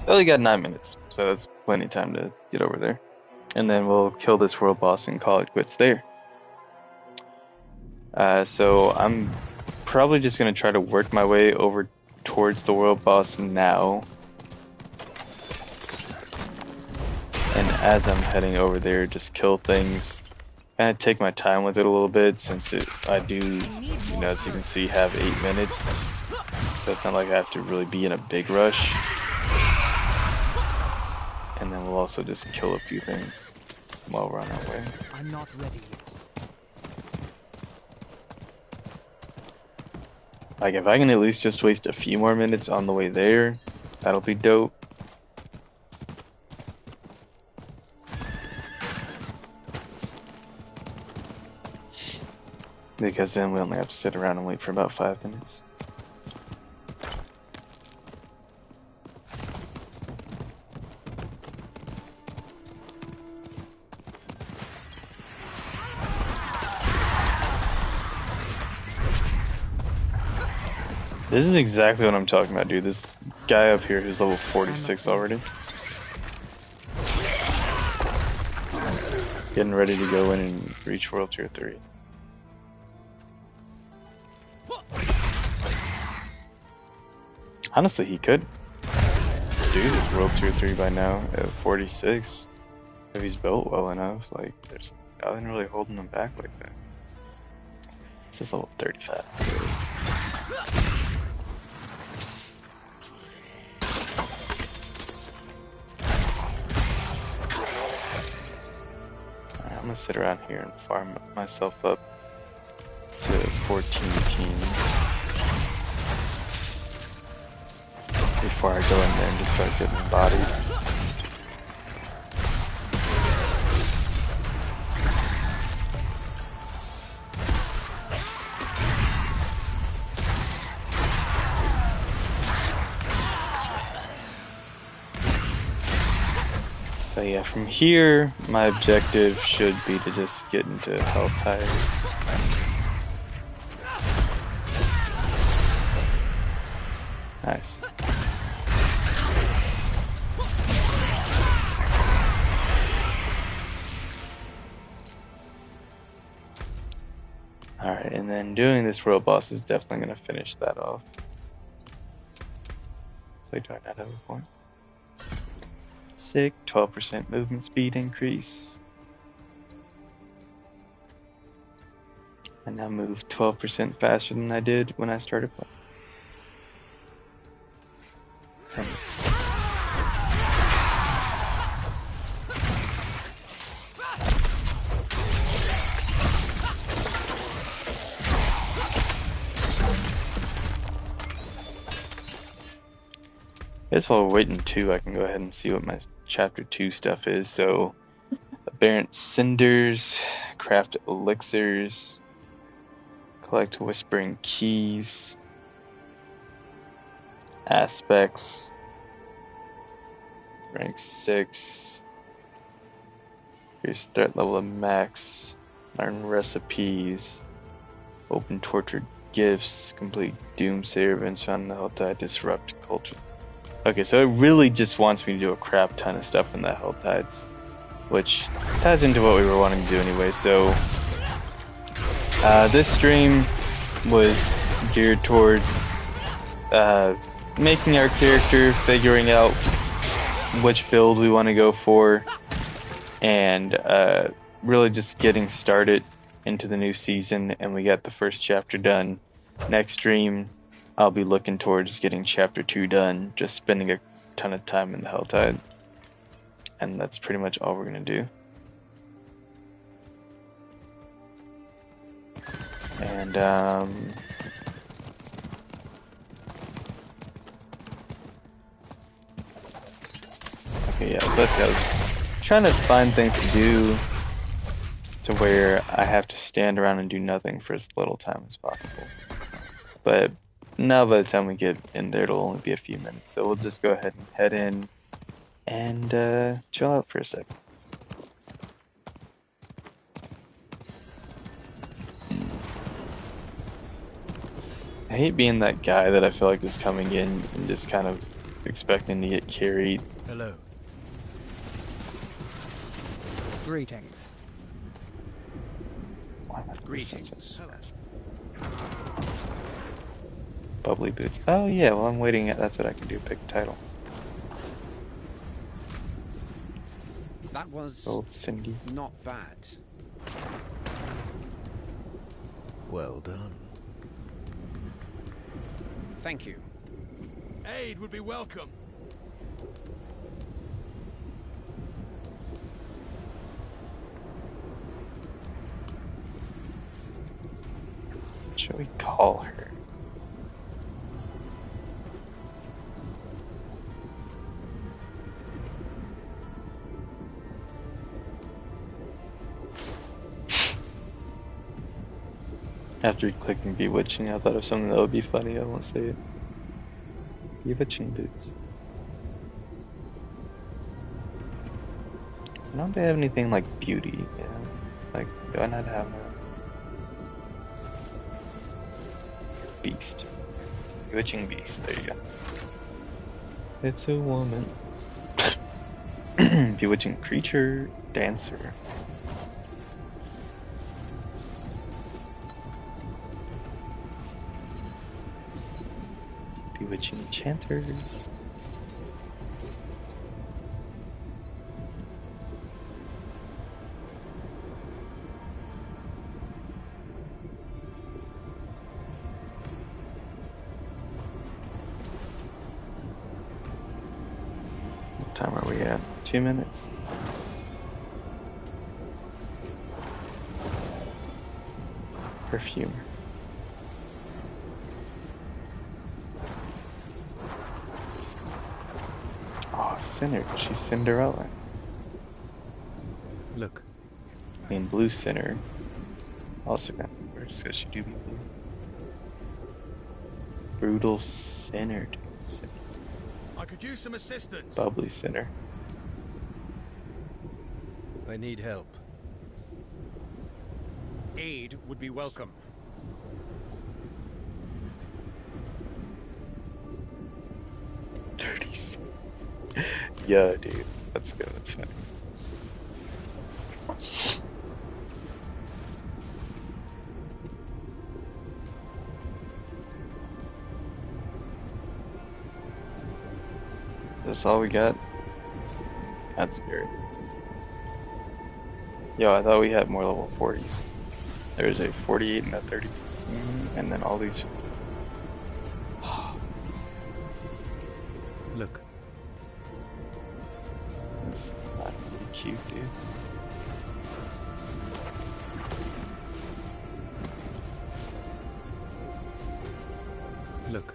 I only got 9 minutes, so that's plenty of time to get over there. And then we'll kill this world boss and call it quits there. So I'm probably just going to try to work my way over towards the world boss now. And as I'm heading over there, just kill things. Kind of take my time with it a little bit, since I do, you know, as you can see, have 8 minutes. So it's not like I have to really be in a big rush. And then we'll also just kill a few things while we're on our way. I'm not ready yet. Like, if I can at least just waste a few more minutes on the way there, that'll be dope. Because then we only have to sit around and wait for about 5 minutes. This is exactly what I'm talking about, dude. This guy up here who's level 46 already. Getting ready to go in and reach World Tier 3. Honestly, he could do this World Tier 3 by now at 46. If he's built well enough, like, there's nothing really holding him back like that. This is level 35. Alright, I'm gonna sit around here and farm myself up to 14 teams before I go in there and just start getting bodied. So yeah, from here, my objective should be to just get into health highs. Nice. Alright, and then doing this world boss is definitely going to finish that off. So do I not have a point? Sick, 12% movement speed increase. I now move 12% faster than I did when I started playing. I guess while we're waiting too, I can go ahead and see what my chapter 2 stuff is. So, aberrant cinders, craft elixirs, Collect whispering keys. Aspects. Rank 6. Increase threat level of max. Learn recipes. Open tortured gifts. Complete doomsayer events found in the Helltide. Disrupt culture. Okay, so it really just wants me to do a crap ton of stuff in the Helltides, which ties into what we were wanting to do anyway. So this stream was geared towards making our character, figuring out which build we want to go for, and really just getting started into the new season. And we got the first chapter done. Next stream, I'll be looking towards getting chapter 2 done, just spending a ton of time in the Helltide. And that's pretty much all we're going to do. And, okay, yeah, so let's go. I was trying to find things to do to where I have to stand around and do nothing for as little time as possible. But now by the time we get in there, it'll only be a few minutes. So we'll just go ahead and head in and chill out for a sec. I hate being that guy that I feel like is coming in and just kind of expecting to get carried. Hello. Greetings. Greetings. Bubbly boots. Oh yeah, well I'm waiting. That's what I can do. Pick title. That was Old Cindy. not bad. Well done. Thank you. Aid would be welcome. What should we call her? After clicking Bewitching, I thought of something that would be funny. I won't say it. Bewitching boots. Don't they have anything like beauty? Yeah. Like, do I not have a beast? Bewitching beast. There you go. It's a woman. Bewitching creature, dancer. Bewitching enchanter. What time are we at? 2 minutes. Perfume. Oh, Sinner. She's Cinderella. Look. I mean, Blue Sinner. Also got worse because she do be blue. Brutal Sinner. Dude. I could use some assistance. Bubbly Sinner. I need help. Aid would be welcome. Dirty. Yeah, dude. Let's go. That's funny. That's all we got? That's scary. Yo, I thought we had more level 40s. There's a 48 and a 30. And then all these... Look. This is not really cute, dude. Look.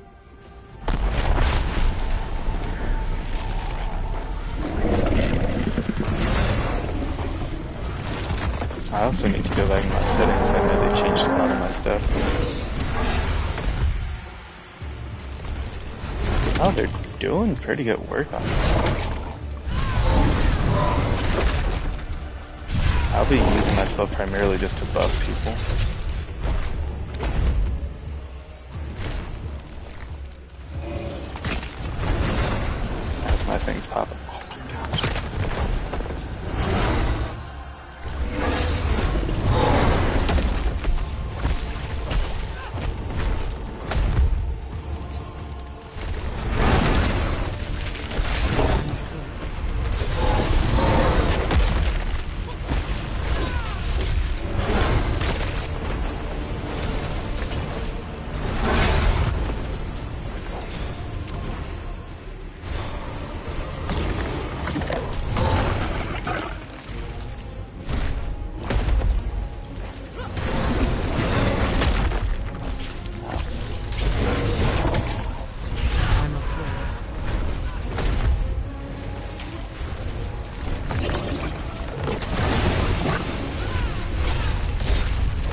I also need to go back in my settings. I know they changed a lot of my stuff. Oh, they're doing pretty good work on it. I'll be using myself primarily just to buff people. As my things pop up.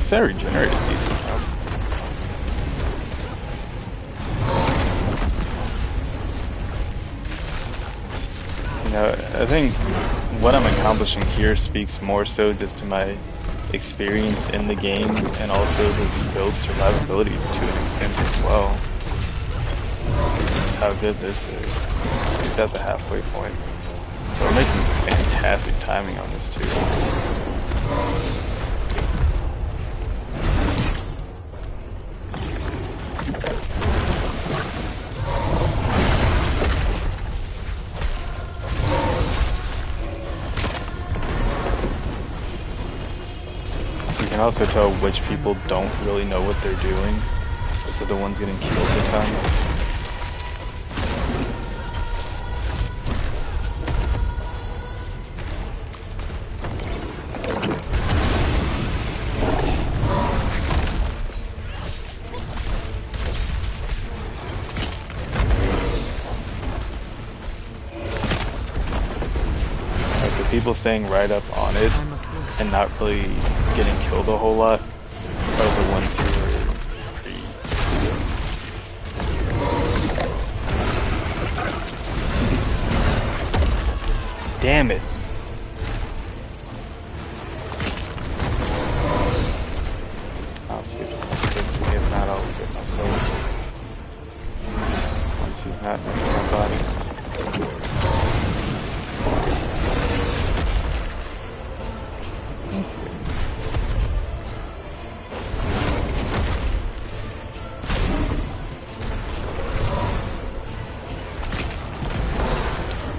That regenerated decent enough. You know, I think what I'm accomplishing here speaks more so just to my experience in the game and also this build survivability to an extent as well. That's how good this is. It's at the halfway point. So we're making fantastic timing on this too. You can also tell which people don't really know what they're doing. So the ones getting killed a ton. Like the people staying right up on it and not really getting killed a whole lot are the ones who are pretty... Damn it! I'll see if this gets me. If not, I'll get myself. Once he's not next to my body.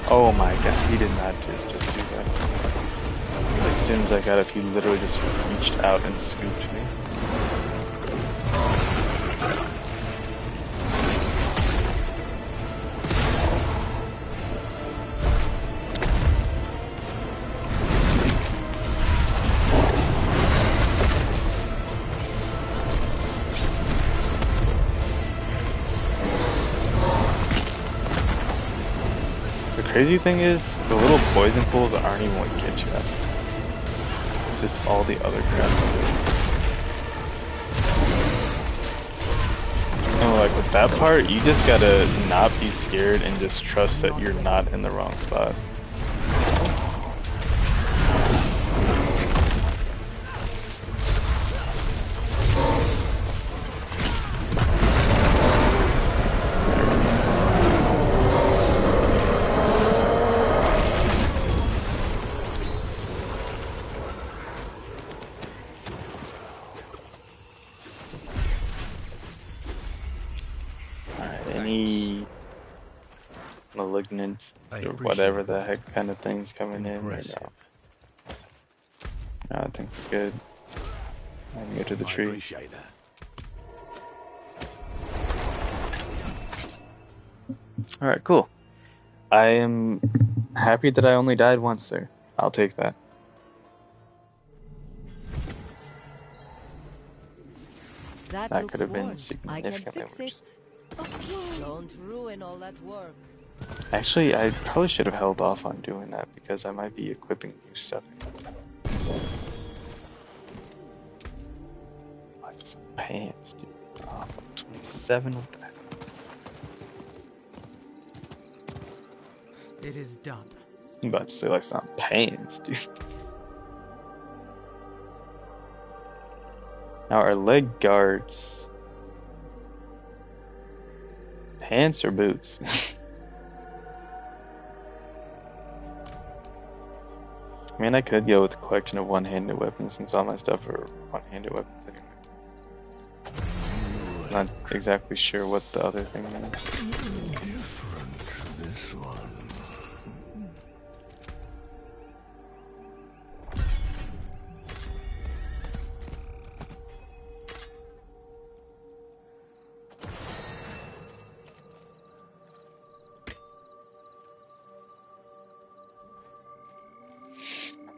Oh my god, he did not just do that. As soon as I got up, he literally just reached out and scooped me. The crazy thing is, the little poison pools aren't even what get you up. It's just all the other crap that is. And like with that part, you just gotta not be scared and just trust that you're not in the wrong spot. Any malignant or whatever the heck kind of things coming in right now. No, I think we're good. I can go to the I tree. appreciate that. Alright, cool. I am happy that I only died once there. I'll take that. That That looks could have been worn. I can significantly fix worse. it. Don't ruin all that work. Actually, I probably should have held off on doing that because I might be equipping new stuff. pants, dude. Oh, 27 with that. It is done. I'm about to say like some pants, dude. Now our leg guards. Pants or boots? I mean, I could go with a collection of one-handed weapons since all my stuff are one-handed weapons anyway. Not exactly sure what the other thing is.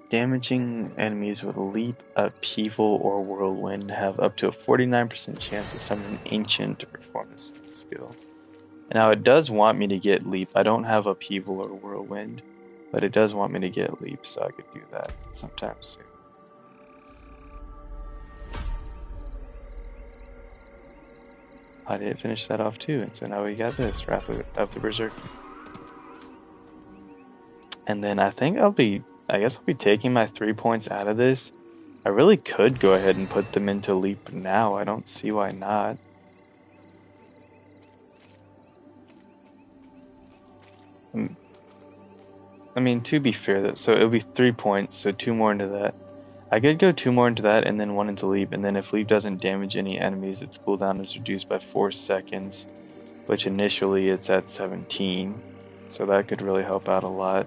Damaging enemies with leap, upheaval, or whirlwind have up to a 49% chance to summon an ancient to perform this skill. Now it does want me to get leap. I don't have upheaval or whirlwind, but it does want me to get leap, so I could do that sometime soon. I did finish that off too, and so now we got this, Wrath of the Berserker. And then I guess I'll be taking my 3 points out of this. I really could go ahead and put them into leap now. I don't see why not. I mean, to be fair, so it'll be 3 points, so 2 more into that. I could go 2 more into that and then 1 into leap, and then if leap doesn't damage any enemies, its cooldown is reduced by 4 seconds, which initially it's at 17, so that could really help out a lot.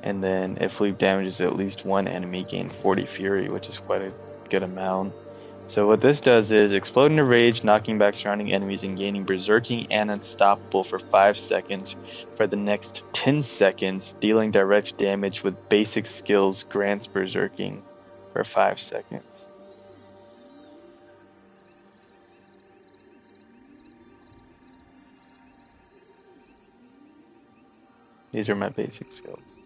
And then if leap damages at least one enemy, gain 40 fury, which is quite a good amount. So what this does is explode into rage, knocking back surrounding enemies and gaining berserking and unstoppable for 5 seconds for the next 10 seconds, dealing direct damage with basic skills, grants berserking for 5 seconds. These are my basic skills.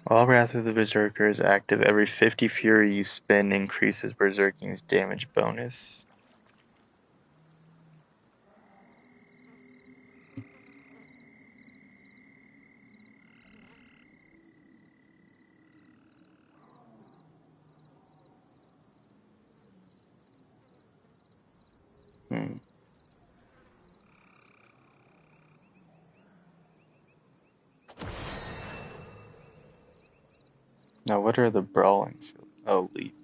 While Wrath of the Berserker is active, every 50 fury you spend increases Berserking's damage bonus. Now what are the brawling skills? Oh, leap.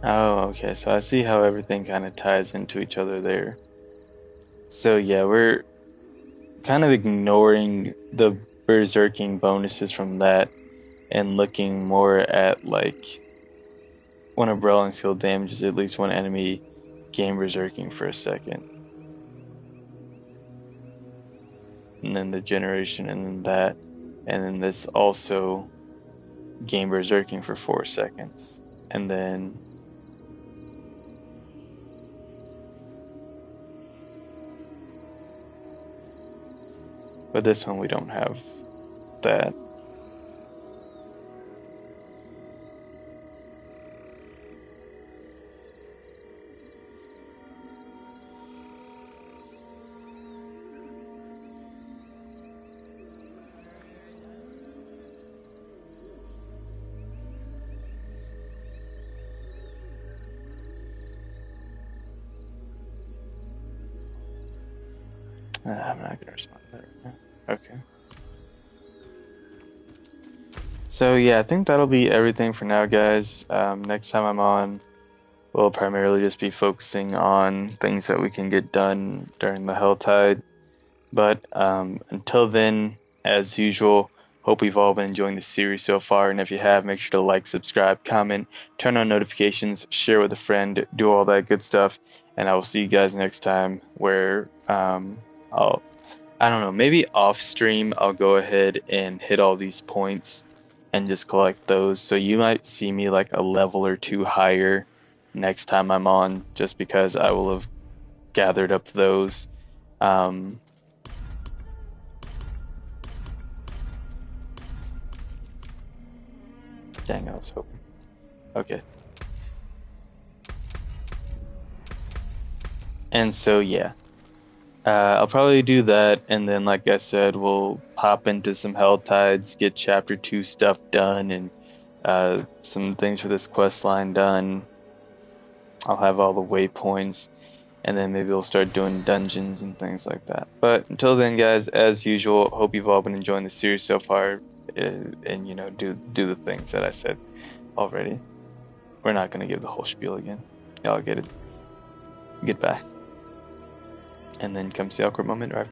Oh, okay, so I see how everything kind of ties into each other there. So yeah, we're kind of ignoring the berserking bonuses from that and looking more at like when a brawling skill damages at least one enemy, gain berserking for a second. And then the generation, and then that, and then this also gain berserking for 4 seconds. And then but this one we don't have that. I'm not gonna respond to that right now. Okay. So yeah, I think that'll be everything for now, guys. Next time I'm on, we'll primarily just be focusing on things that we can get done during the Helltide. But until then, as usual, Hope you've all been enjoying the series so far, and if you have, make sure to like, subscribe, comment, turn on notifications, share with a friend, do all that good stuff, and I will see you guys next time where I don't know, maybe off stream I'll go ahead and hit all these points and just collect those. So you might see me like a level or two higher next time I'm on, just because I will have gathered up those. Dang, I was hoping. Okay. And so yeah. I'll probably do that, and then, like I said, we'll pop into some Hell Tides, get Chapter 2 stuff done, and some things for this quest line done. I'll have all the waypoints, and then maybe we'll start doing dungeons and things like that. But until then, guys, as usual, hope you've all been enjoying the series so far, and you know, do the things that I said already. We're not gonna give the whole spiel again. Y'all get it. Goodbye. And then comes the awkward moment, right?